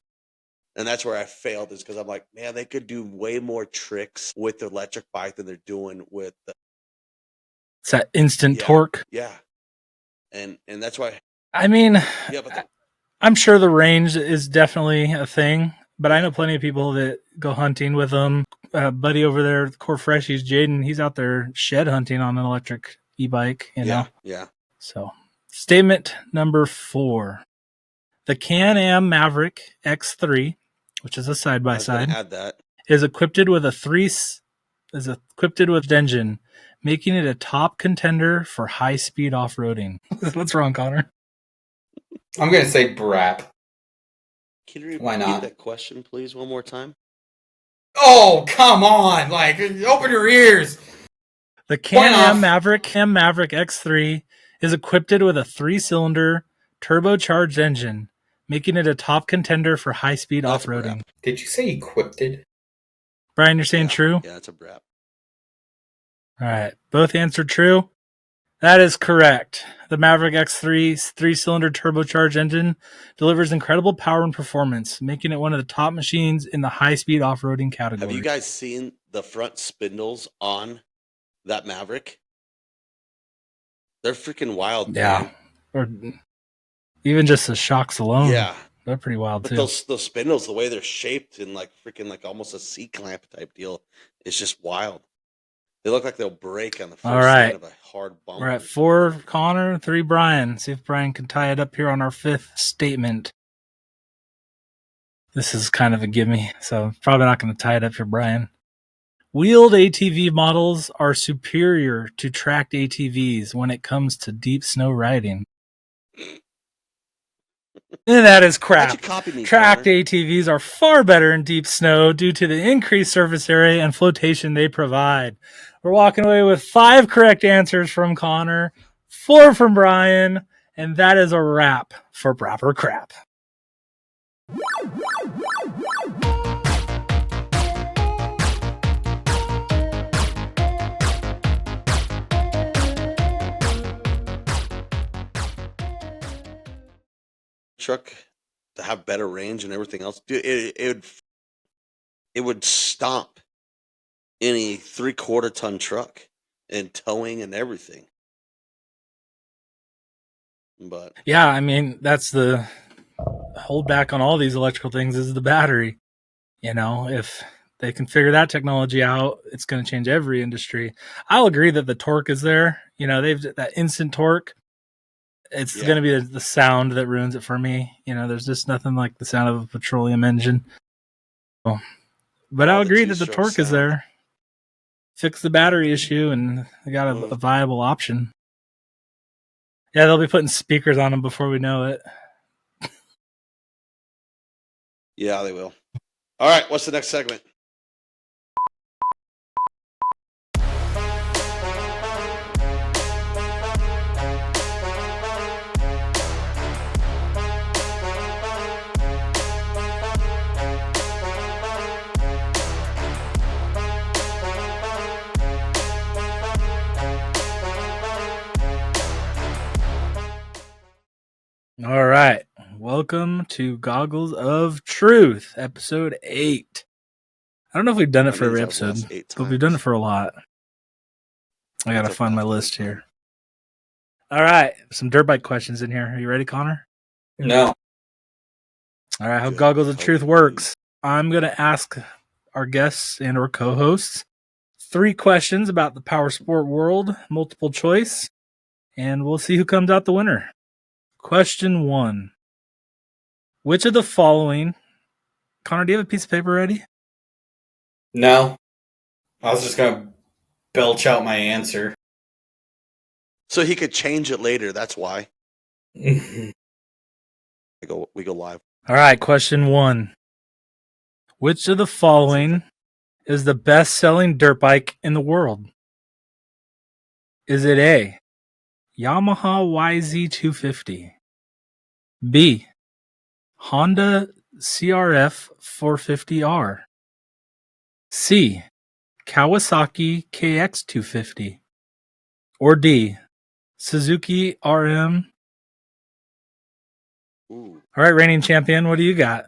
Speaker 3: And that's where I failed, is because I'm like, man, they could do way more tricks with the electric bike than they're doing with the
Speaker 5: It's that instant
Speaker 3: Yeah.
Speaker 5: torque.
Speaker 3: yeah. And that's why
Speaker 5: I mean,
Speaker 3: yeah, but
Speaker 5: I'm sure the range is definitely a thing, but I know plenty of people that go hunting with them. Buddy over there, Core Freshies, Jaden, he's out there shed hunting on an electric e-bike, you know?
Speaker 3: yeah.
Speaker 5: So, statement number 4. The Can-Am Maverick X3, which is a
Speaker 3: I was
Speaker 5: side-by-side,
Speaker 3: gonna add that.
Speaker 5: is equipped with engine, making it a top contender for high-speed off-roading. What's wrong, Connor?
Speaker 4: I'm going to say brap.
Speaker 3: Can you repeat
Speaker 4: Why not?
Speaker 3: that question, please, one more time?
Speaker 4: Oh, come on. Like, open your ears.
Speaker 5: The
Speaker 4: Point
Speaker 5: Can-Am
Speaker 4: off.
Speaker 5: Maverick X3 is equipped with a 3-cylinder turbocharged engine, making it a top contender for high-speed
Speaker 3: That's a
Speaker 5: off-roading.
Speaker 4: Did you say equipped?
Speaker 5: Brian, you're saying
Speaker 3: Yeah,
Speaker 5: true?
Speaker 3: Yeah, it's a brap.
Speaker 5: All right. Both answered true. That is correct. The Maverick X3's 3-cylinder turbocharged engine delivers incredible power and performance, making it one of the top machines in the high-speed off-roading category.
Speaker 3: Have you guys seen the front spindles on that Maverick? They're freaking wild.
Speaker 5: Yeah.
Speaker 3: Man.
Speaker 5: Even just the shocks alone.
Speaker 3: Yeah.
Speaker 5: They're pretty wild
Speaker 3: But
Speaker 5: too.
Speaker 3: those spindles, the way they're shaped in like freaking like almost a C-clamp type deal, is just wild. They look like they'll break on the first
Speaker 5: All right.
Speaker 3: sign of a hard bump.
Speaker 5: We're at 4 Connor, 3 Brian. See if Brian can tie it up here on our 5th statement. This is kind of a gimme, so probably not going to tie it up for Brian. Wheeled ATV models are superior to tracked ATVs when it comes to deep snow riding. And that is crap.
Speaker 3: Why'd you copy me,
Speaker 5: Tracked
Speaker 3: Connor?
Speaker 5: ATVs are far better in deep snow due to the increased surface area and flotation they provide. We're walking away with 5 correct answers from Connor, 4 from Brian, and that is a wrap for Proper Crap.
Speaker 3: Truck to have better range and everything else, dude, it would stomp any 3/4 ton truck and towing and everything. But
Speaker 5: Yeah, I mean, that's the hold back on all these electrical things is the battery. You know, if they can figure that technology out, it's going to change every industry. I'll agree that the torque is there. You know, they've that instant torque. It's
Speaker 3: Yeah.
Speaker 5: going to be the sound that ruins it for me. You know, there's just nothing like the sound of a petroleum engine. So, but I'll
Speaker 3: the
Speaker 5: agree that the
Speaker 3: two-stroke
Speaker 5: torque is
Speaker 3: sound.
Speaker 5: there. Fix the battery issue, and they got a viable option. Yeah, they'll be putting speakers on them before we know it.
Speaker 3: yeah, they will. All right, what's the next segment?
Speaker 5: All right. Welcome to Goggles of Truth, episode 8. I don't know if we've done it
Speaker 3: That
Speaker 5: for every
Speaker 3: means I've
Speaker 5: episode,
Speaker 3: lost 8
Speaker 5: but we've done it
Speaker 3: times.
Speaker 5: for a lot. I got to
Speaker 3: That's
Speaker 5: find my
Speaker 3: about
Speaker 5: list
Speaker 3: 8
Speaker 5: here. All right. Some dirt bike questions in here. Are you ready, Connor?
Speaker 4: No.
Speaker 5: All right. How
Speaker 3: Good.
Speaker 5: Goggles of
Speaker 3: Hope
Speaker 5: Truth
Speaker 3: you
Speaker 5: works. I'm going to ask our guests and or co-hosts 3 questions about the power sport world, multiple choice, and we'll see who comes out the winner. Question 1. Which of the following... Connor, do you have a piece of paper ready?
Speaker 4: No. I was just going to belch out my answer.
Speaker 3: So he could change it later. That's why
Speaker 4: I
Speaker 3: we go live.
Speaker 5: All right, question 1. Which of the following is the best-selling dirt bike in the world? Is it A, Yamaha YZ250, B, Honda CRF 450R, C, Kawasaki KX250, or D, Suzuki RM?
Speaker 3: Ooh.
Speaker 5: All right, reigning champion, what do you got?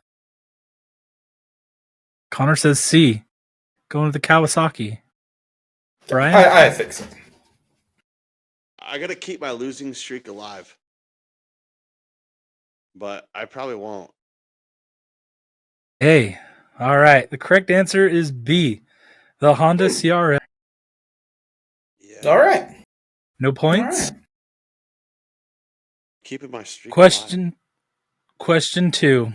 Speaker 5: Connor says C. Going with the Kawasaki. Brian?
Speaker 4: I think so.
Speaker 3: I got to keep my losing streak alive. But I probably won't.
Speaker 5: Hey, all right. The correct answer is B, the Honda CRF.
Speaker 3: Yeah.
Speaker 4: All right.
Speaker 5: No points.
Speaker 4: All right.
Speaker 3: Keeping my streak alive.
Speaker 5: Question 2.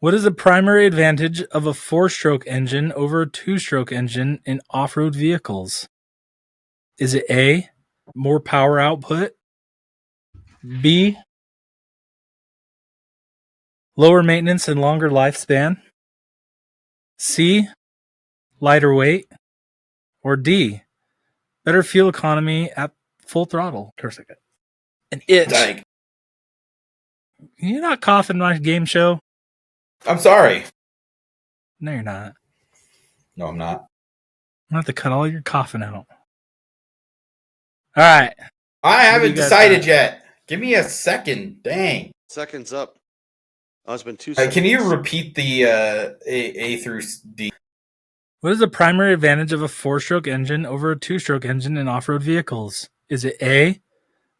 Speaker 5: What is the primary advantage of a 4-stroke engine over a 2-stroke engine in off-road vehicles? Is it A, more power output, B, lower maintenance and longer lifespan, C, lighter weight, or D, better fuel economy at full throttle? Of course I got an itch.
Speaker 4: Like,
Speaker 5: Can you not cough in my game show?
Speaker 4: I'm sorry.
Speaker 5: No, you're not.
Speaker 4: No, I'm not.
Speaker 5: I'm going to have to cut all your coughing out. All right.
Speaker 4: I
Speaker 5: do
Speaker 4: haven't
Speaker 5: you guys
Speaker 4: decided
Speaker 5: got?
Speaker 4: yet. Give me a second. Dang.
Speaker 3: Seconds up. Oh, it's been 2
Speaker 4: Can
Speaker 3: seconds.
Speaker 4: you repeat the A through D?
Speaker 5: What is the primary advantage of a 4-stroke engine over a 2-stroke engine in off-road vehicles? Is it A,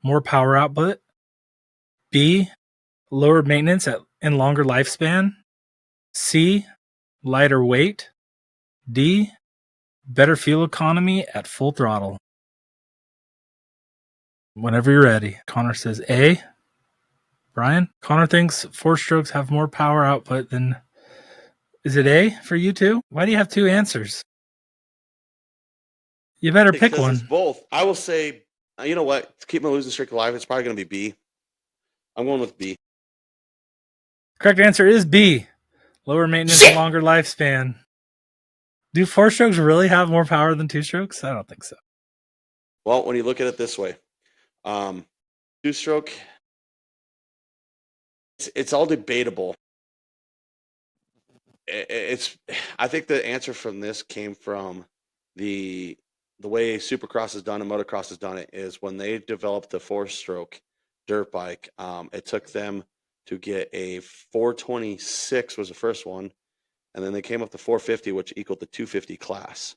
Speaker 5: more power output, B, lower maintenance and longer lifespan. C, lighter weight. D, better fuel economy at full throttle. Whenever you're ready. Connor says A. Brian? Connor thinks 4-strokes have more power output than... Is it A for you too? Why do you have two answers? You better pick one.
Speaker 3: It's both. I will say, you know what? To keep my losing streak alive, it's probably going to be B. I'm going with B.
Speaker 5: Correct answer is B. Lower maintenance and longer lifespan. Do 4-strokes really have more power than 2-strokes? I don't think so.
Speaker 3: Well, when you look at it this way, 2-stroke, it's all debatable. I think the answer from this came from the way Supercross has done and motocross has done it is when they developed the 4-stroke dirt bike, it took them to get a 426 was the first one, and then they came up to 450, which equaled the 250 class,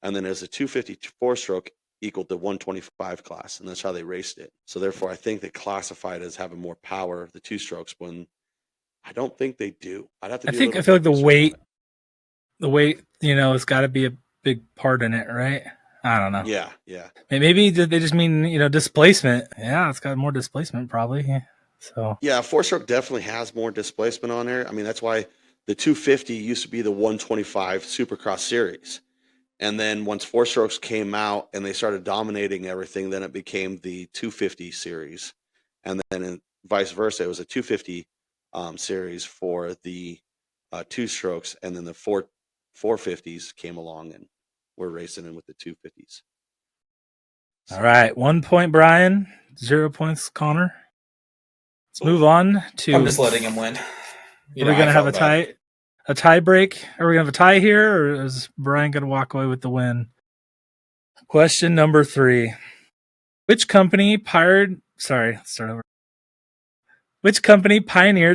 Speaker 3: and then as a 250 4-stroke equaled the 125 class, and that's how they raced it. So therefore, I think they classified as having more power the 2-strokes when I don't think they do. I'd have to.
Speaker 5: I feel like the weight, it's got to be a big part in it, right? I don't know.
Speaker 3: Yeah.
Speaker 5: Maybe they just mean, displacement. Yeah, it's got more displacement probably. Yeah. So.
Speaker 3: Yeah, 4-stroke definitely has more displacement on there. I mean, that's why the 250 used to be the 125 Supercross series. And then once 4-strokes came out and they started dominating everything, then it became the 250 series. And then vice versa, it was a 250 series for the 2-strokes, and then the 450s came along and we're racing in with the 250s.
Speaker 5: All right, 1 point Brian, 0 points Connor. Let's move on to.
Speaker 4: I'm just letting him win.
Speaker 5: Are we going to have a tie break? Are we going to have a tie here, or is Brian going to walk away with the win? Question number 3. Which company pioneered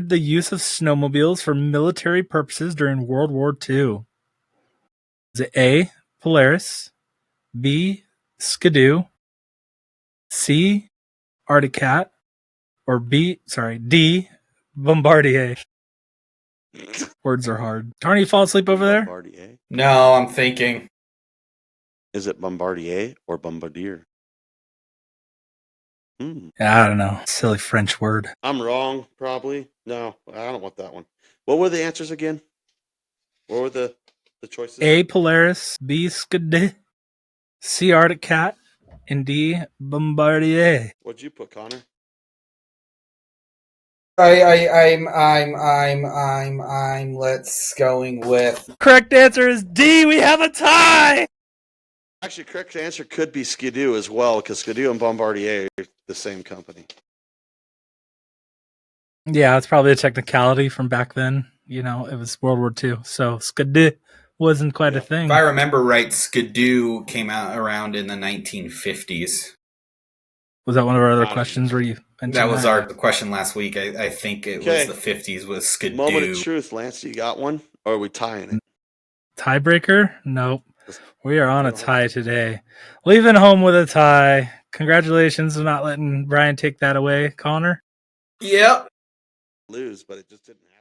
Speaker 5: the use of snowmobiles for military purposes during World War II? Is it A, Polaris, B, Skidoo, C, Arctic Cat, or D, Bombardier? Words are hard. Tarny, you fall asleep over there?
Speaker 3: Bombardier.
Speaker 4: No, I'm thinking.
Speaker 3: Is it Bombardier or Bombardier?
Speaker 5: I don't know. Silly French word.
Speaker 3: I'm wrong, probably. No, I don't want that one. What were the answers again? What were the choices?
Speaker 5: A, Polaris, B, Skidoo, C, Arctic Cat, and D, Bombardier.
Speaker 3: What'd you put, Connor?
Speaker 4: Let's going with.
Speaker 5: Correct answer is D. We have a tie.
Speaker 3: Actually, correct answer could be Skidoo as well, because Skidoo and Bombardier are the same company.
Speaker 5: Yeah, it's probably a technicality from back then. It was World War II, so Skidoo wasn't quite a thing.
Speaker 4: If I remember right, Skidoo came out around in the 1950s.
Speaker 5: Was that one of our other questions where you mentioned
Speaker 4: that? Was our question last week. I think it was the 50s with Skidoo.
Speaker 3: Moment of truth, Lance. You got one? Or are we tying it?
Speaker 5: Tiebreaker? Nope. We are on a tie today. Leaving home with a tie. Congratulations on not letting Brian take that away, Connor.
Speaker 4: Yep.
Speaker 3: Lose, but it just didn't happen.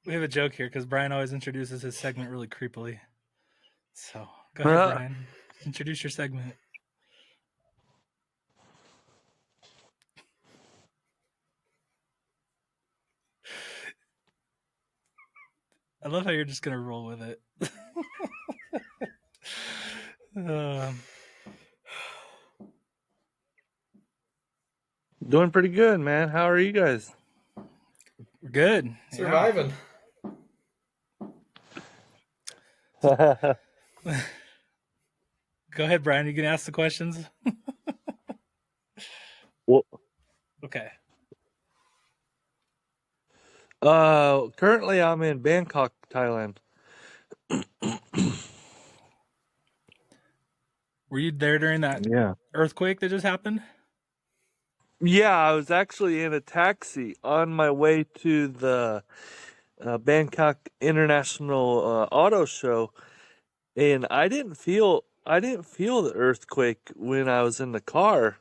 Speaker 5: We have a joke here because Brian always introduces his segment really creepily. So go ahead, Brian. Introduce your segment. I love how you're just going to roll with it.
Speaker 6: Doing pretty good, man. How are you guys?
Speaker 5: We're good.
Speaker 4: Surviving.
Speaker 5: Yeah. Go ahead, Brian. You can ask the questions.
Speaker 6: Well,
Speaker 5: okay.
Speaker 6: Currently I'm in Bangkok, Thailand.
Speaker 5: Were you there during that
Speaker 6: Yeah.
Speaker 5: earthquake that just happened?
Speaker 6: Yeah, I was actually in a taxi on my way to the Bangkok International Auto Show, and I didn't feel the earthquake when I was in the car.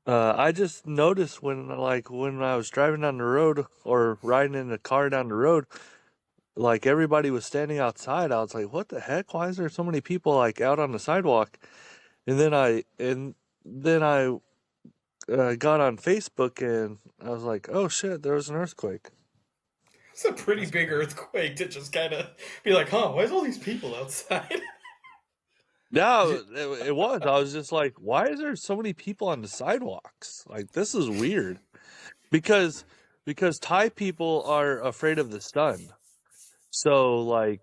Speaker 6: I just noticed when I was driving down the road or riding in the car down the road, like everybody was standing outside. I was like, "What the heck? Why is there so many people like out on the sidewalk?" And then I got on Facebook and I was like, "Oh shit, there was an earthquake."
Speaker 4: It's a pretty big earthquake to just kind of be like, huh, why is all these people outside?
Speaker 6: No, it was. I was just like, "Why is there so many people on the sidewalks? Like this is weird." Because Thai people are afraid of the sun. So like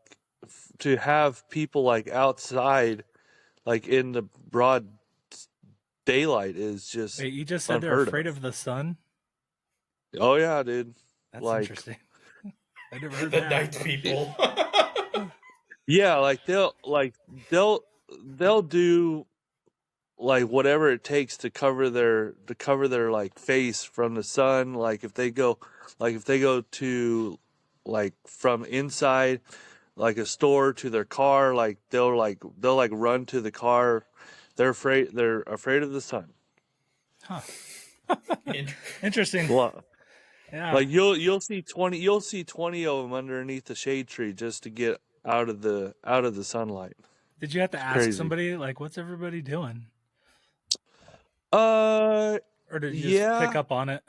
Speaker 6: to have people like outside like in the broad daylight is just
Speaker 5: Wait, you just said they're
Speaker 6: unheard
Speaker 5: afraid
Speaker 6: of.
Speaker 5: of the sun?
Speaker 6: Oh yeah, dude.
Speaker 5: That's
Speaker 6: Like
Speaker 5: interesting. I never heard
Speaker 4: The
Speaker 5: that.
Speaker 4: night people.
Speaker 6: yeah, like they'll do like whatever it takes to cover their like face from the sun. Like if they go to like from inside like a store to their car, like they'll run to the car. They're afraid of the sun.
Speaker 5: Huh. Interesting.
Speaker 6: Well,
Speaker 5: Yeah.
Speaker 6: like you'll see 20 of them underneath the shade tree just to get out of the sunlight.
Speaker 5: Did you have to ask
Speaker 6: crazy.
Speaker 5: somebody like, "What's everybody doing?"
Speaker 6: Or
Speaker 5: did you just pick up on it?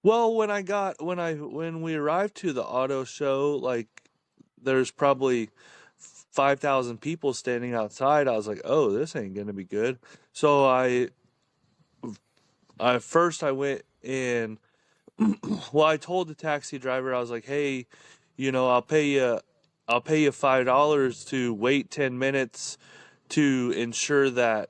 Speaker 6: Well, when we arrived to the auto show, like there's probably 5,000 people standing outside. I was like, "Oh, this ain't gonna be good." So I went in. Well, I told the taxi driver, I was like, "Hey, I'll pay you $5 to wait 10 minutes to ensure that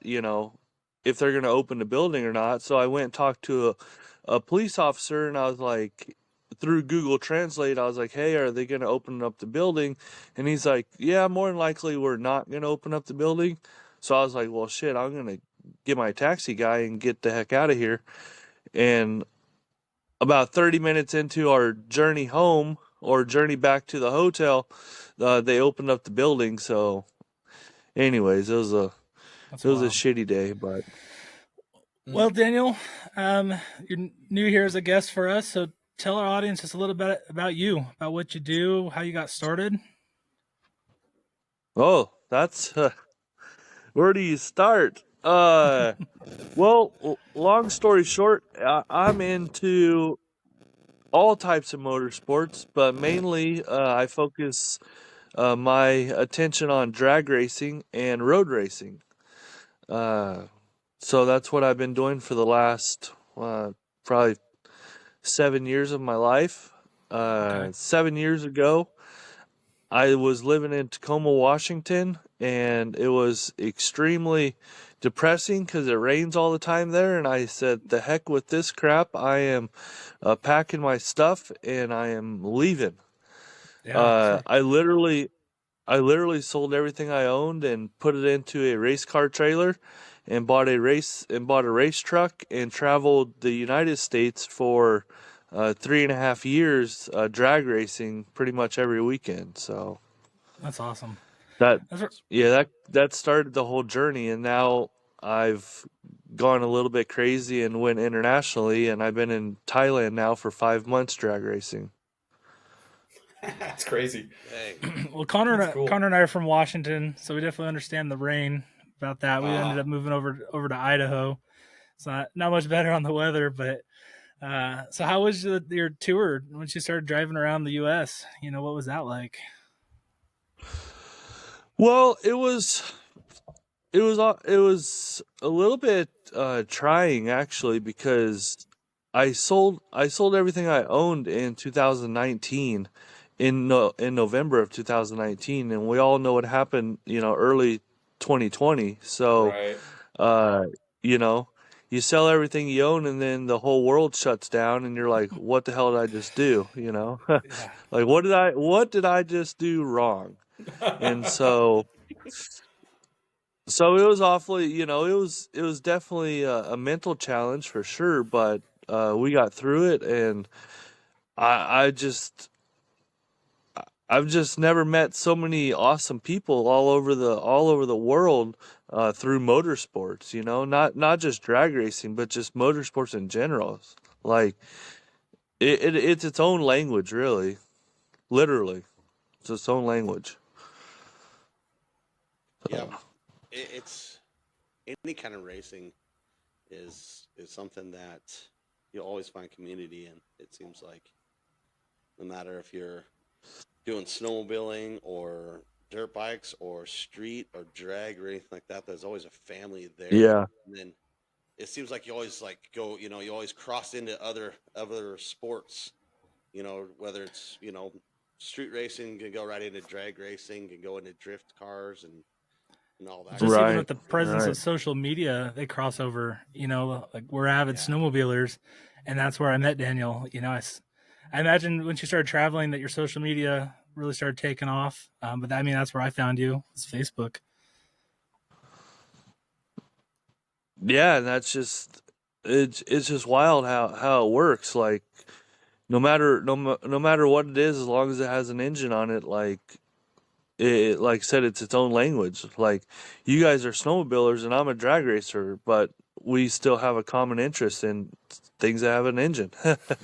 Speaker 6: if they're gonna open the building or not." So I went and talked to a police officer, and I was like, through Google Translate, I was like, "Hey, are they gonna open up the building?" And he's like, "Yeah, more than likely we're not gonna open up the building." So I was like, "Well, shit, I'm gonna get my taxi guy and get the heck out of here." And about 30 minutes into our journey home or journey back to the hotel, they opened up the building. So, anyways, it was a shitty day, but.
Speaker 5: Well, Daniel, you're new here as a guest for us, so tell our audience just a little bit about you, about what you do, how you got started.
Speaker 6: Oh, that's where do you start? Well, long story short, I'm into all types of motorsports, but mainly I focus my attention on drag racing and road racing. So that's what I've been doing for the last probably 7 years of my life.
Speaker 5: Okay.
Speaker 6: 7 years ago, I was living in Tacoma, Washington, and it was extremely depressing because it rains all the time there. And I said, "The heck with this crap! I am packing my stuff and I am leaving."
Speaker 5: Yeah.
Speaker 6: I literally sold everything I owned and put it into a race car trailer, and bought a race truck and traveled the United States for 3.5 years, drag racing pretty much every weekend. So
Speaker 5: That's awesome.
Speaker 6: that started the whole journey, and now I've gone a little bit crazy and went internationally, and I've been in Thailand now for 5 months drag racing.
Speaker 4: That's crazy.
Speaker 5: Well, Connor
Speaker 4: That's cool.
Speaker 5: and I are from Washington, so we definitely understand the rain about that. We ended up moving over to Idaho. It's not much better on the weather, but so how was your tour once you started driving around the U.S.? What was that like?
Speaker 6: Well, it was a little bit trying actually, because I sold everything I owned in 2019, in November of 2019, and we all know what happened, early 2020. So,
Speaker 4: Right.
Speaker 6: You sell everything you own, and then the whole world shuts down, and you're like, "What the hell did I just do?"
Speaker 5: Yeah.
Speaker 6: Like, what did I just do wrong? And so So it was awfully, it was definitely a mental challenge for sure, but we got through it, and I just I've just never met so many awesome people all over the world through motorsports. Not just drag racing, but just motorsports in general. Like it's its own language, really, literally, it's its own language.
Speaker 3: Yeah, it's any kind of racing is something that you'll always find community in. It seems like no matter if you're doing snowmobiling or dirt bikes or street or drag or anything like that, there's always a family there.
Speaker 6: Yeah,
Speaker 3: And then it seems like you always like go, you always cross into other sports, whether it's, street racing can go right into drag racing, can go into drift cars and all that.
Speaker 5: Just even
Speaker 6: right,
Speaker 5: with the presence
Speaker 6: right.
Speaker 5: of social media, they cross over. Like we're avid
Speaker 3: Yeah.
Speaker 5: snowmobilers, and that's where I met Daniel. I imagine when you started traveling that your social media really started taking off. But I mean, that's where I found you. It's Facebook.
Speaker 6: Yeah, and that's just it's just wild how it works. Like no matter what it is, as long as it has an engine on it, like I said, it's its own language. Like you guys are snowmobilers and I'm a drag racer, but we still have a common interest in things that have an engine.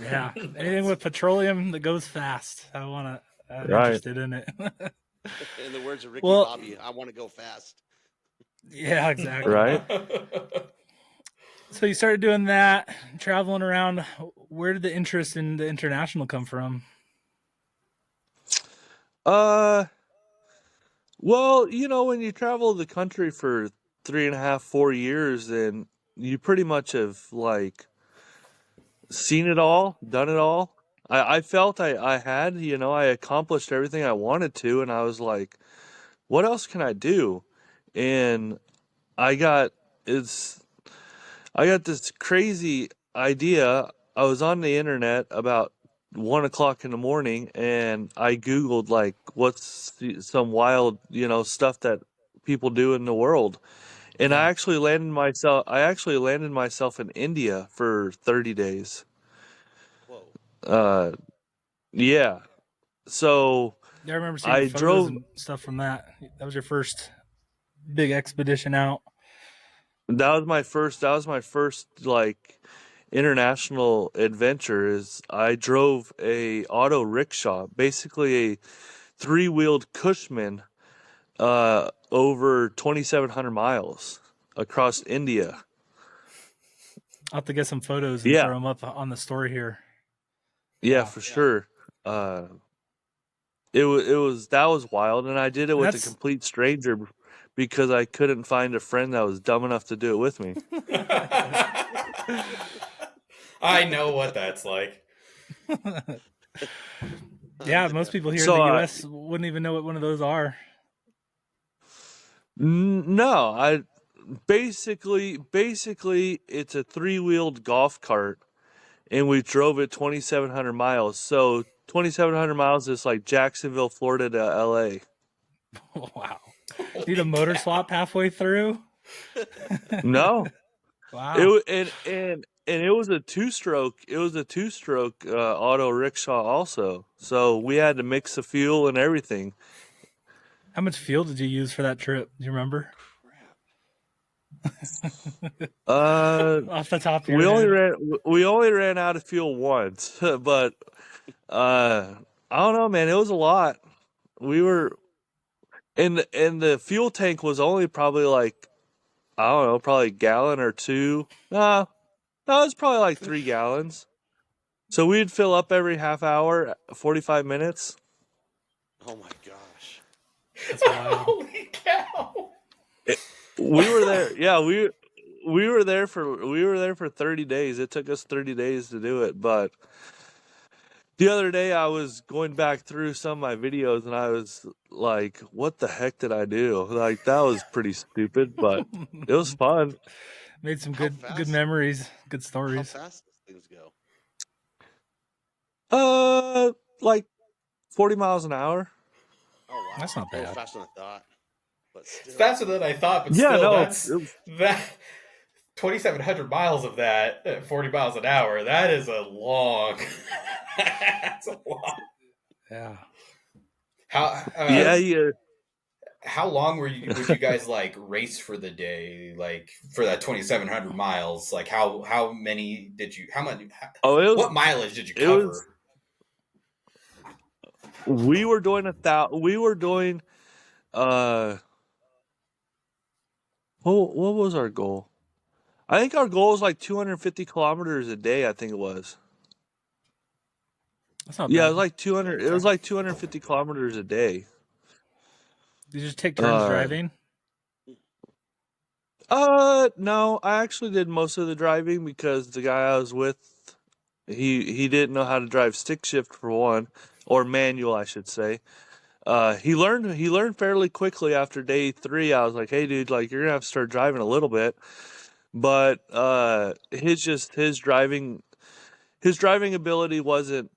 Speaker 5: Yeah, anything with petroleum that goes fast. I'm
Speaker 6: Right.
Speaker 5: interested in it.
Speaker 3: In the words of Ricky
Speaker 5: Well,
Speaker 3: Bobby, I want to go fast.
Speaker 5: yeah, exactly.
Speaker 6: Right.
Speaker 5: So you started doing that, traveling around. Where did the interest in the international come from?
Speaker 6: Well, when you travel the country for 3.5, 4 years, then you pretty much have like seen it all, done it all. I felt I had, I accomplished everything I wanted to, and I was like, what else can I do? And I got it's I got this crazy idea. I was on the internet about 1 o'clock in the morning, and I Googled like what's some wild, stuff that people do in the world. And
Speaker 5: Yeah.
Speaker 6: I actually landed myself in India for 30 days.
Speaker 3: Whoa.
Speaker 6: Yeah. So
Speaker 5: I remember seeing
Speaker 6: I
Speaker 5: the photos
Speaker 6: drove.
Speaker 5: and stuff from that. That was your first big expedition out.
Speaker 6: That was my first like international adventure. Is I drove a auto rickshaw, basically a three-wheeled Cushman, over 2,700 miles across India.
Speaker 5: I'll have to get some photos and
Speaker 6: Yeah,
Speaker 5: throw them up on the story here.
Speaker 6: yeah,
Speaker 5: Wow.
Speaker 6: for sure. That was wild, and I did it
Speaker 5: And
Speaker 6: with a
Speaker 5: that's
Speaker 6: complete stranger because I couldn't find a friend that was dumb enough to do it with me.
Speaker 4: I know what that's like.
Speaker 5: yeah, most people here in
Speaker 6: So
Speaker 5: the US wouldn't even know what one of those are.
Speaker 6: no, I basically it's a three-wheeled golf cart, and we drove it 2,700 miles. So 2,700 miles is like Jacksonville, Florida to LA.
Speaker 5: Wow. Need a motor swap halfway through?
Speaker 6: No,
Speaker 5: Wow.
Speaker 6: and it was a two-stroke. It was a two-stroke auto rickshaw also. So we had to mix the fuel and everything.
Speaker 5: How much fuel did you use for that trip? Do you remember? Off the top of your head.
Speaker 6: We only ran out of fuel once, but I don't know, man. It was a lot. We were and the fuel tank was only probably like, I don't know, probably a gallon or two. No, it was probably like 3 gallons. So we'd fill up every half hour, 45 minutes.
Speaker 3: Oh my gosh.
Speaker 5: That's wild.
Speaker 4: Holy cow!
Speaker 6: We were there. Yeah, we were there for 30 days. It took us 30 days to do it, but the other day I was going back through some of my videos and I was like, what the heck did I do? Like that was pretty stupid, but it was fun.
Speaker 5: Made some
Speaker 3: How
Speaker 5: good
Speaker 3: fast?
Speaker 5: memories, good
Speaker 3: How
Speaker 5: stories.
Speaker 3: fast does things go?
Speaker 6: Like 40 miles an hour.
Speaker 3: Oh wow.
Speaker 5: That's not
Speaker 3: That was
Speaker 5: bad.
Speaker 3: faster than I thought. but still.
Speaker 4: It's faster than I thought, but
Speaker 6: Yeah,
Speaker 4: still,
Speaker 6: no,
Speaker 4: that's that 2,700 miles of that at 40 miles an hour. That is a long. That's a long.
Speaker 5: Yeah.
Speaker 6: yeah.
Speaker 4: How long would you guys like race for the day? Like for that 2,700 miles? Like how many did you? How much? What mileage did you cover?
Speaker 6: We were doing what was our goal? I think our goal was like 250 kilometers a day. I think it was.
Speaker 5: That's not
Speaker 6: Yeah,
Speaker 5: bad.
Speaker 6: it was like 200. It was like 250 kilometers a day.
Speaker 5: Did you just take turns driving?
Speaker 6: No, I actually did most of the driving because the guy I was with, he didn't know how to drive stick shift for one, or manual, I should say. He learned fairly quickly after day 3. I was like, hey, dude, like you're gonna have to start driving a little bit. But his driving ability wasn't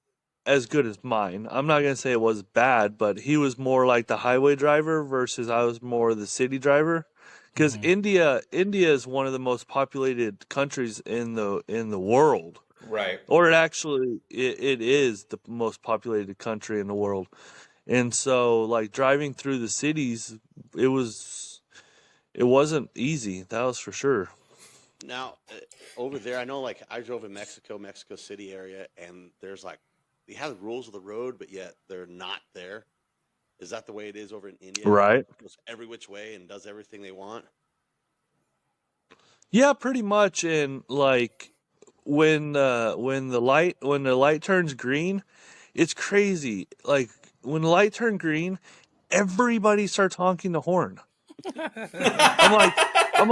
Speaker 6: as good as mine. I'm not gonna say it was bad, but he was more like the highway driver versus I was more the city driver. Because India is one of the most populated countries in the world.
Speaker 4: Right.
Speaker 6: Or it is the most populated country in the world. And so like driving through the cities, it wasn't easy. That was for sure.
Speaker 3: Now, over there, I know, like, I drove in Mexico City area, and there's, like, they have the rules of the road, but yet they're not there. Is that the way it is over in India?
Speaker 6: Right.
Speaker 3: It goes every which way and does everything they want?
Speaker 6: Yeah, pretty much. And, like, when the light turns green, it's crazy. Like, when the light turned green, everybody starts honking the horn. I'm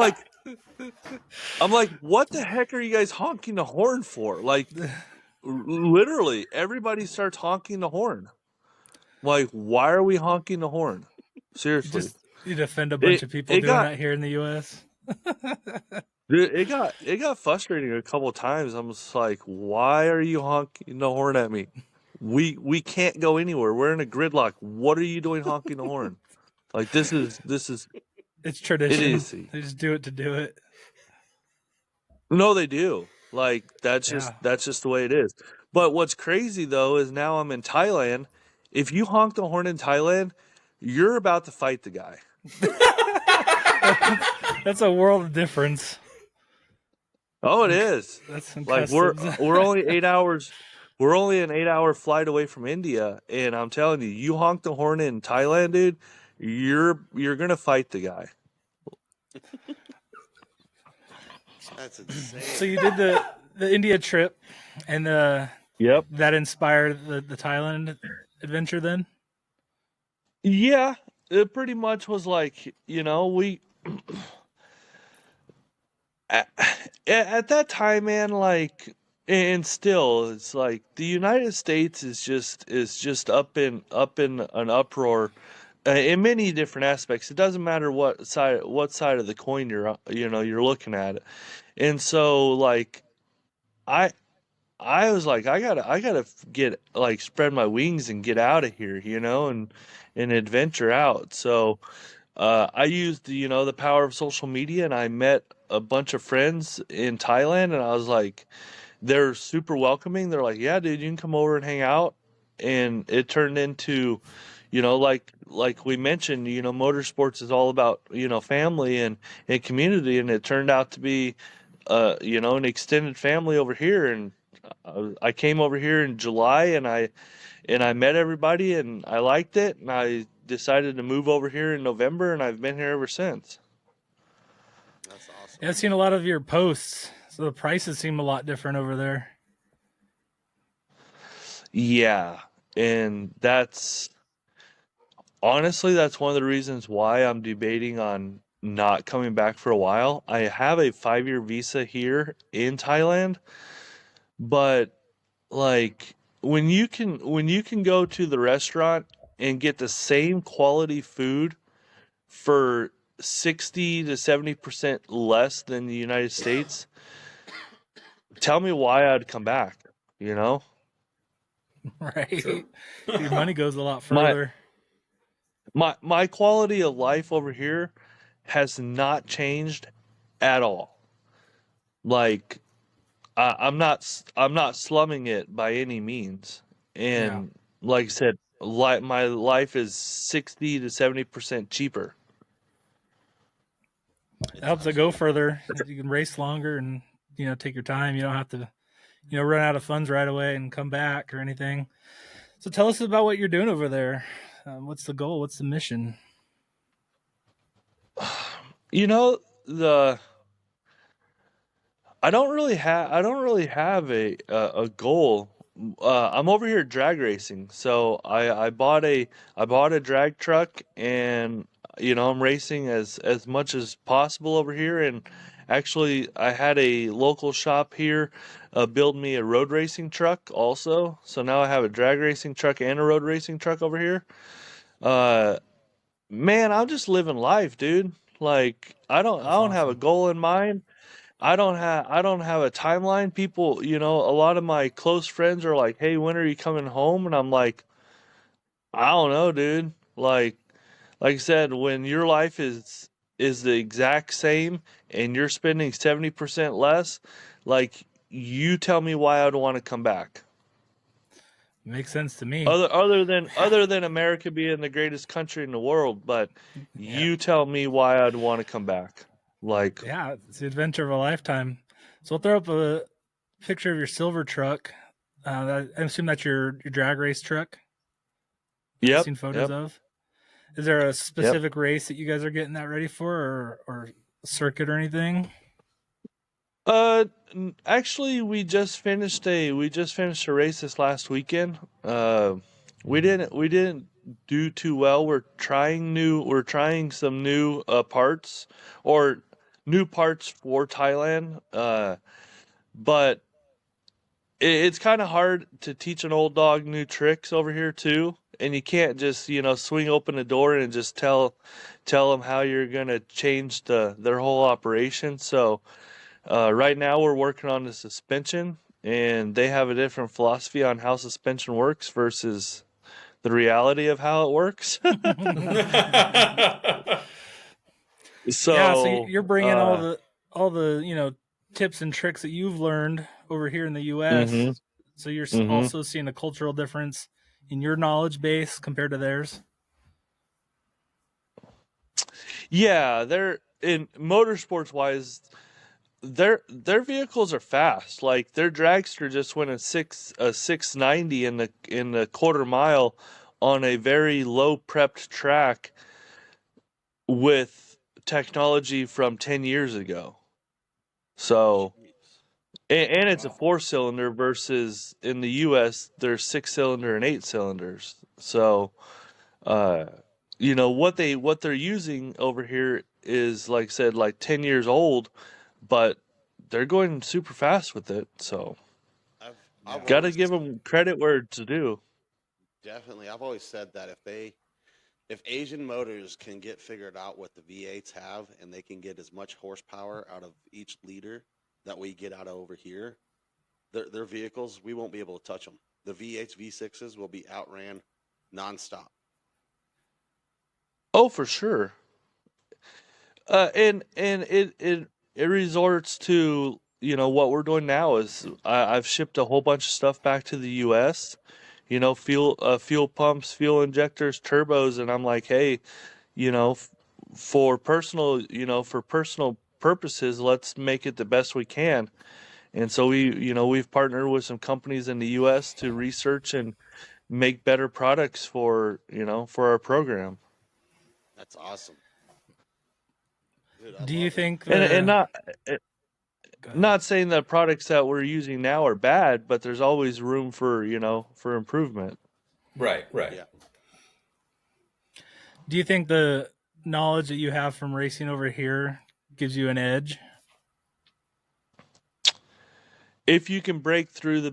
Speaker 6: like, what the heck are you guys honking the horn for? Like, literally, everybody starts honking the horn. Like, why are we honking the horn? Seriously.
Speaker 5: You'd offend a bunch of people doing that here in the U.S.
Speaker 6: Dude, it got frustrating a couple of times. I'm just like, why are you honking the horn at me? We can't go anywhere. We're in a gridlock. What are you doing honking the horn? Like, this is
Speaker 5: It's tradition.
Speaker 6: idiocy.
Speaker 5: They just do it to do it.
Speaker 6: No, they do. Like, that's just the way it is. But what's crazy though is now I'm in Thailand. If you honk the horn in Thailand, you're about to fight the guy.
Speaker 5: That's a world of difference.
Speaker 6: Oh, it is.
Speaker 5: That's
Speaker 6: like
Speaker 5: impressive.
Speaker 6: we're only 8 hours. We're only an 8-hour flight away from India, and I'm telling you, you honk the horn in Thailand, dude, you're gonna fight the guy.
Speaker 3: That's insane.
Speaker 5: So you did the India trip, and
Speaker 6: Yep.
Speaker 5: that inspired the Thailand adventure then?
Speaker 6: Yeah, it pretty much was like, we at that time, man, like, and still, it's like the United States is just up in an uproar in many different aspects. It doesn't matter what side of the coin you're looking at it. And so, like, I was like, I gotta get, like, spread my wings and get out of here, and adventure out. So I used the power of social media, and I met a bunch of friends in Thailand, and I was like, they're super welcoming. They're like, yeah, dude, you can come over and hang out. And it turned into, like we mentioned, motorsports is all about, family and community. And it turned out to be, an extended family over here. And I came over here in July, and I met everybody, and I liked it. And I decided to move over here in November, and I've been here ever since.
Speaker 3: That's awesome.
Speaker 5: Yeah, I've seen a lot of your posts. So the prices seem a lot different over there.
Speaker 6: Yeah, and that's honestly one of the reasons why I'm debating on not coming back for a while. I have a 5-year visa here in Thailand, but like when you can go to the restaurant and get the same quality food for 60 to 70% less than the United States, tell me why I'd come back,
Speaker 5: Right. Your money goes a lot further.
Speaker 6: my quality of life over here has not changed at all. Like I'm not slumming it by any means. And like I said, my life is 60 to 70% cheaper.
Speaker 5: It helps it go further. You can race longer and, take your time. You don't have to, run out of funds right away and come back or anything. So tell us about what you're doing over there. What's the goal? What's the mission?
Speaker 6: I don't really have a goal. I'm over here drag racing, so I bought a drag truck, and I'm racing as much as possible over here. And actually, I had a local shop here build me a road racing truck also. So now I have a drag racing truck and a road racing truck over here. Man, I'm just living life, dude. Like I don't have a goal in mind. I don't have a timeline. People, a lot of my close friends are like, "Hey, when are you coming home?" And I'm like, "I don't know, dude." Like I said, when your life is the exact same and you're spending 70% less, like you tell me why I'd want to come back.
Speaker 5: Makes sense to me.
Speaker 6: Other than America being the greatest country in the world, but you tell me why I'd want to come back. Like,
Speaker 5: yeah, it's the adventure of a lifetime. So we'll throw up a picture of your silver truck. I assume that's your drag race truck.
Speaker 6: Yep.
Speaker 5: I've seen photos of. Is there a specific race that you guys are getting that ready for, or circuit or anything?
Speaker 6: Actually, we just finished a race this last weekend. We didn't do too well. We're trying some new parts, or new parts for Thailand. But it's kind of hard to teach an old dog new tricks over here too. And you can't just, swing open the door and just tell them how you're going to change their whole operation. So, right now we're working on the suspension, and they have a different philosophy on how suspension works versus the reality of how it works.
Speaker 5: So you're bringing all the tips and tricks that you've learned over here in the U.S.
Speaker 6: Mm-hmm.
Speaker 5: So you're also seeing a cultural difference in your knowledge base compared to theirs.
Speaker 6: Yeah, they're in motorsports wise. Their vehicles are fast. Like their dragster just went a 690 in the quarter mile on a very low prepped track with technology from 10 years ago. So, and it's a 4-cylinder versus in the US there's 6-cylinder and 8 cylinders. So, what they're using over here is, like I said, like 10 years old, but they're going super fast with it. So I've got to give them credit where it's due.
Speaker 3: Definitely. I've always said that if Asian Motors can get figured out what the V8s have, and they can get as much horsepower out of each liter that we get out of over here, their vehicles, we won't be able to touch them. The V8s, V6s will be outran nonstop.
Speaker 6: Oh, for sure. And it resorts to, what we're doing now is I've shipped a whole bunch of stuff back to the U.S., fuel pumps, fuel injectors, turbos, and I'm like, hey, for personal purposes, let's make it the best we can. And so we've partnered with some companies in the U.S. to research and make better products for our program.
Speaker 3: That's awesome.
Speaker 5: Dude, do you think
Speaker 6: not saying that products that we're using now are bad, but there's always room for improvement.
Speaker 4: Right.
Speaker 3: Yeah.
Speaker 5: Do you think the knowledge that you have from racing over here gives you an edge?
Speaker 6: If you can break through their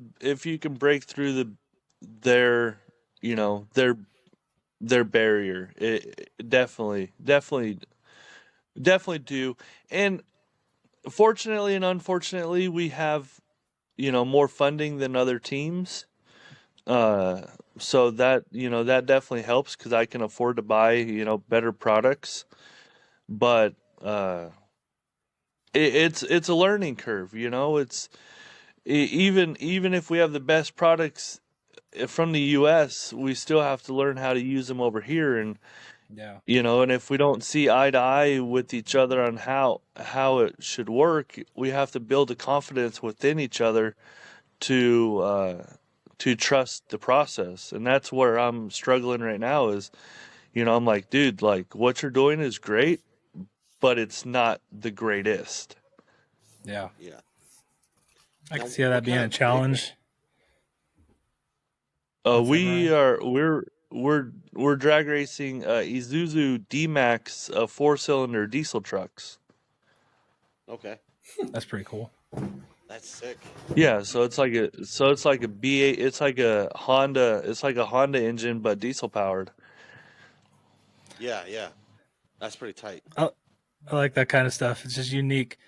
Speaker 6: barrier, it definitely do. And fortunately and unfortunately, we have more funding than other teams. So that, that definitely helps because I can afford to buy, better products. But it's a learning curve, It's even if we have the best products from the U.S., we still have to learn how to use them over here, and
Speaker 5: Yeah.
Speaker 6: and if we don't see eye to eye with each other on how it should work, we have to build a confidence within each other to trust the process, and that's where I'm struggling right now. Is I'm like, dude, like what you're doing is great, but it's not the greatest.
Speaker 5: Yeah.
Speaker 3: Yeah.
Speaker 5: I can
Speaker 3: Now,
Speaker 5: see how that
Speaker 3: what
Speaker 5: being
Speaker 3: kind
Speaker 5: a
Speaker 3: of
Speaker 5: challenge. What's that,
Speaker 6: We
Speaker 5: Brian?
Speaker 6: are we're drag racing Isuzu D-Max 4-cylinder diesel trucks.
Speaker 3: Okay,
Speaker 5: That's pretty cool.
Speaker 3: that's sick.
Speaker 6: Yeah, so it's like a B8, it's like a Honda engine but diesel powered.
Speaker 3: Yeah, that's pretty tight.
Speaker 5: I like that kind of stuff. It's just unique.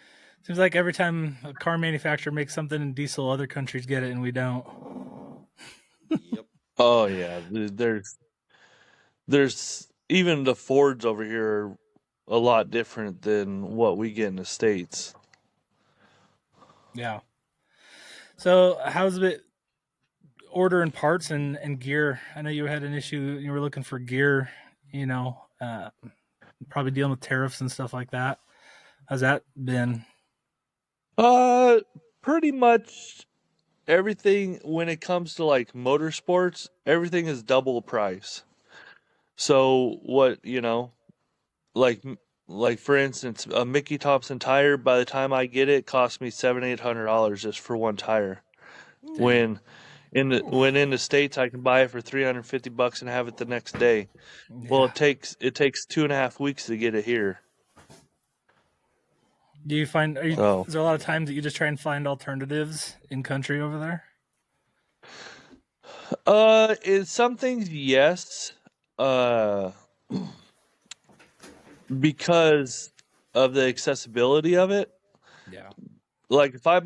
Speaker 5: Seems like every time a car manufacturer makes something in diesel, other countries get it and we don't.
Speaker 3: Yep.
Speaker 6: Oh yeah, there's even the Fords over here are a lot different than what we get in the States.
Speaker 5: Yeah. So how's it ordering parts and gear? I know you had an issue. You were looking for gear, probably dealing with tariffs and stuff like that. How's that been?
Speaker 6: Pretty much everything when it comes to like motorsports, everything is double price. So what, like like for instance, a Mickey Thompson tire, by the time I get it, costs me $700-800 just for one tire. When in the States I can buy it for $350 and have it the next day. Well,
Speaker 5: Yeah.
Speaker 6: it takes 2.5 weeks to get it here.
Speaker 5: Do you find
Speaker 6: Oh.
Speaker 5: is there a lot of times that you just try and find alternatives in country over there?
Speaker 6: In some things, yes. Because of the accessibility of it.
Speaker 5: Yeah.
Speaker 6: Like if I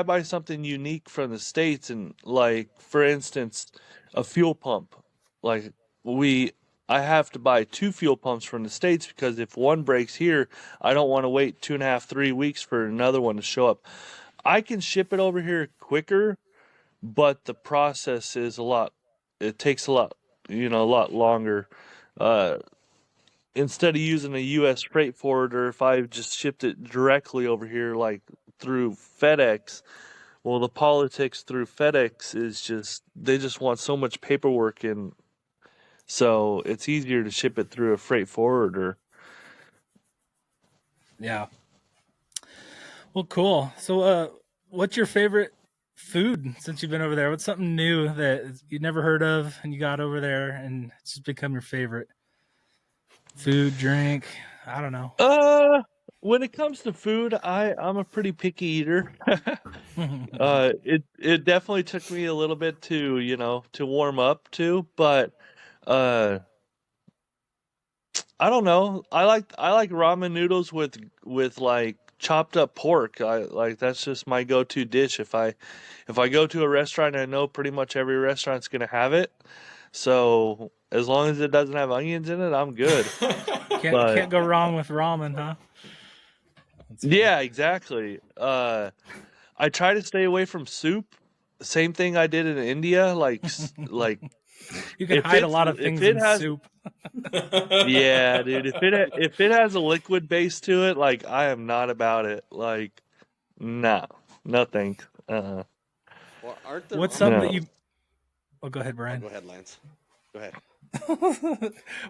Speaker 6: buy something unique from the States, and like for instance, a fuel pump, like I have to buy 2 fuel pumps from the States because if one breaks here, I don't want to wait 2.5-3 weeks for another one to show up. I can ship it over here quicker, but the process is it takes a lot longer. Instead of using a U.S. freight forwarder, if I just shipped it directly over here, like through FedEx, well, the politics through FedEx is they just want so much paperwork, and so it's easier to ship it through a freight forwarder.
Speaker 5: Yeah. Well, cool. So, what's your favorite food since you've been over there? What's something new that you'd never heard of and you got over there and it's just become your favorite? Food, drink, I don't know.
Speaker 6: When it comes to food, I'm a pretty picky eater. It definitely took me a little bit to warm up to, but I don't know. I like ramen noodles with like chopped up pork. That's just my go-to dish. If I go to a restaurant, I know pretty much every restaurant's gonna have it. So as long as it doesn't have onions in it, I'm good.
Speaker 5: Can't go wrong with ramen, huh?
Speaker 6: Yeah, exactly. I try to stay away from soup. Same thing I did in India. Like
Speaker 5: you can hide a lot of things in soup.
Speaker 6: Yeah, dude. If it has a liquid base to it, like I am not about it. Like, no thanks.
Speaker 3: Well, aren't there
Speaker 5: What's something that
Speaker 6: No.
Speaker 5: you? Oh, go ahead, Brian.
Speaker 3: Go ahead, Lance. Go ahead.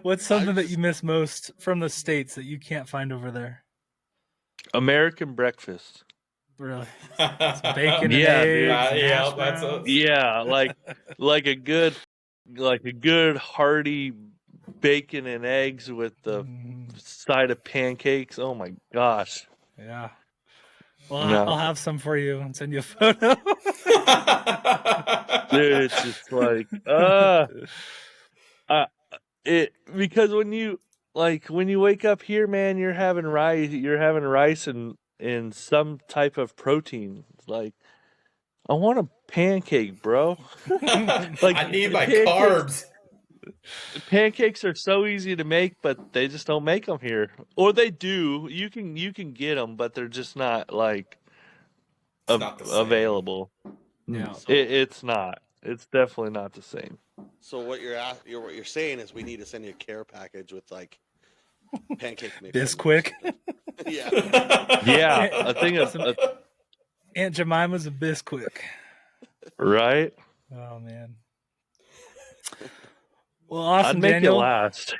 Speaker 5: What's something that you miss most from the States that you can't find over there?
Speaker 6: American breakfast.
Speaker 5: Really? Bacon and
Speaker 6: Yeah, dude.
Speaker 5: eggs,
Speaker 4: Yeah,
Speaker 5: hash
Speaker 4: that's
Speaker 5: browns?
Speaker 6: Yeah, like a good hearty bacon and eggs with the side of pancakes. Oh my gosh.
Speaker 5: Yeah. Well,
Speaker 6: No.
Speaker 5: I'll have some for you and send you a photo.
Speaker 6: Dude, it's just like because when you wake up here, man, you're having rice and some type of protein. Like I want a pancake, bro.
Speaker 4: I need my
Speaker 6: pancakes-
Speaker 4: carbs.
Speaker 6: Pancakes are so easy to make, but they just don't make them here. Or they do. You can get them, but they're just not like
Speaker 4: It's not the same.
Speaker 6: available.
Speaker 5: Yeah.
Speaker 6: It's not. It's definitely not the same.
Speaker 3: So what you're saying is we need to send you a care package with like pancake mix.
Speaker 5: Bisquick.
Speaker 3: Yeah.
Speaker 6: Yeah, a thing of
Speaker 5: Aunt Jemima's a Bisquick.
Speaker 6: right.
Speaker 5: Oh man. Well, awesome,
Speaker 6: I'd make
Speaker 5: Daniel.
Speaker 6: it last.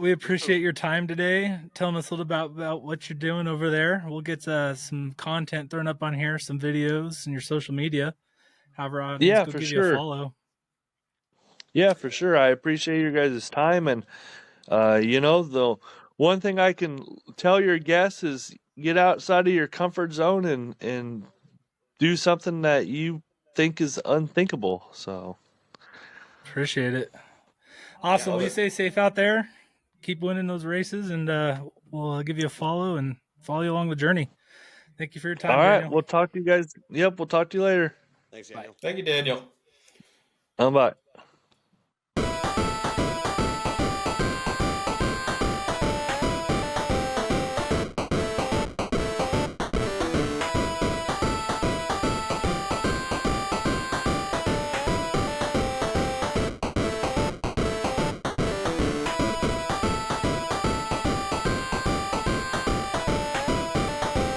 Speaker 5: We appreciate your time today, telling us a little about what you're doing over there. We'll get some content thrown up on here, some videos, and your social media. However, I'll
Speaker 6: Yeah,
Speaker 5: go
Speaker 6: for
Speaker 5: give you
Speaker 6: sure.
Speaker 5: a follow.
Speaker 6: Yeah, for sure. I appreciate your guys' time, and the one thing I can tell your guests is get outside of your comfort zone and do something that you think is unthinkable. So
Speaker 5: Appreciate it. Awesome.
Speaker 4: love
Speaker 5: Well, you
Speaker 4: it.
Speaker 5: stay safe out there. Keep winning those races, and we'll give you a follow and follow you along the journey. Thank you for your time.
Speaker 6: all right,
Speaker 5: Daniel.
Speaker 6: we'll talk to you guys. Yep, we'll talk to you later.
Speaker 3: Thanks, Daniel.
Speaker 4: Thank you, Daniel.
Speaker 6: Bye.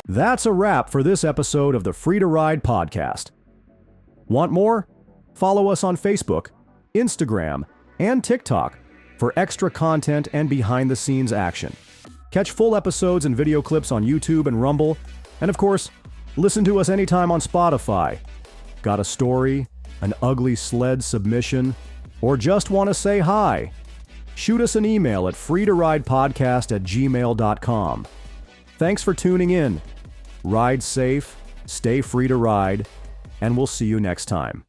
Speaker 7: That's a wrap for this episode of the Free to Ride podcast. Want more? Follow us on Facebook, Instagram, and TikTok for extra content and behind-the-scenes action. Catch full episodes and video clips on YouTube and Rumble, and of course, listen to us anytime on Spotify. Got a story, an ugly sled submission, or just want to say hi? Shoot us an email at freetoridepodcast@gmail.com. Thanks for tuning in. Ride safe, stay free to ride, and we'll see you next time.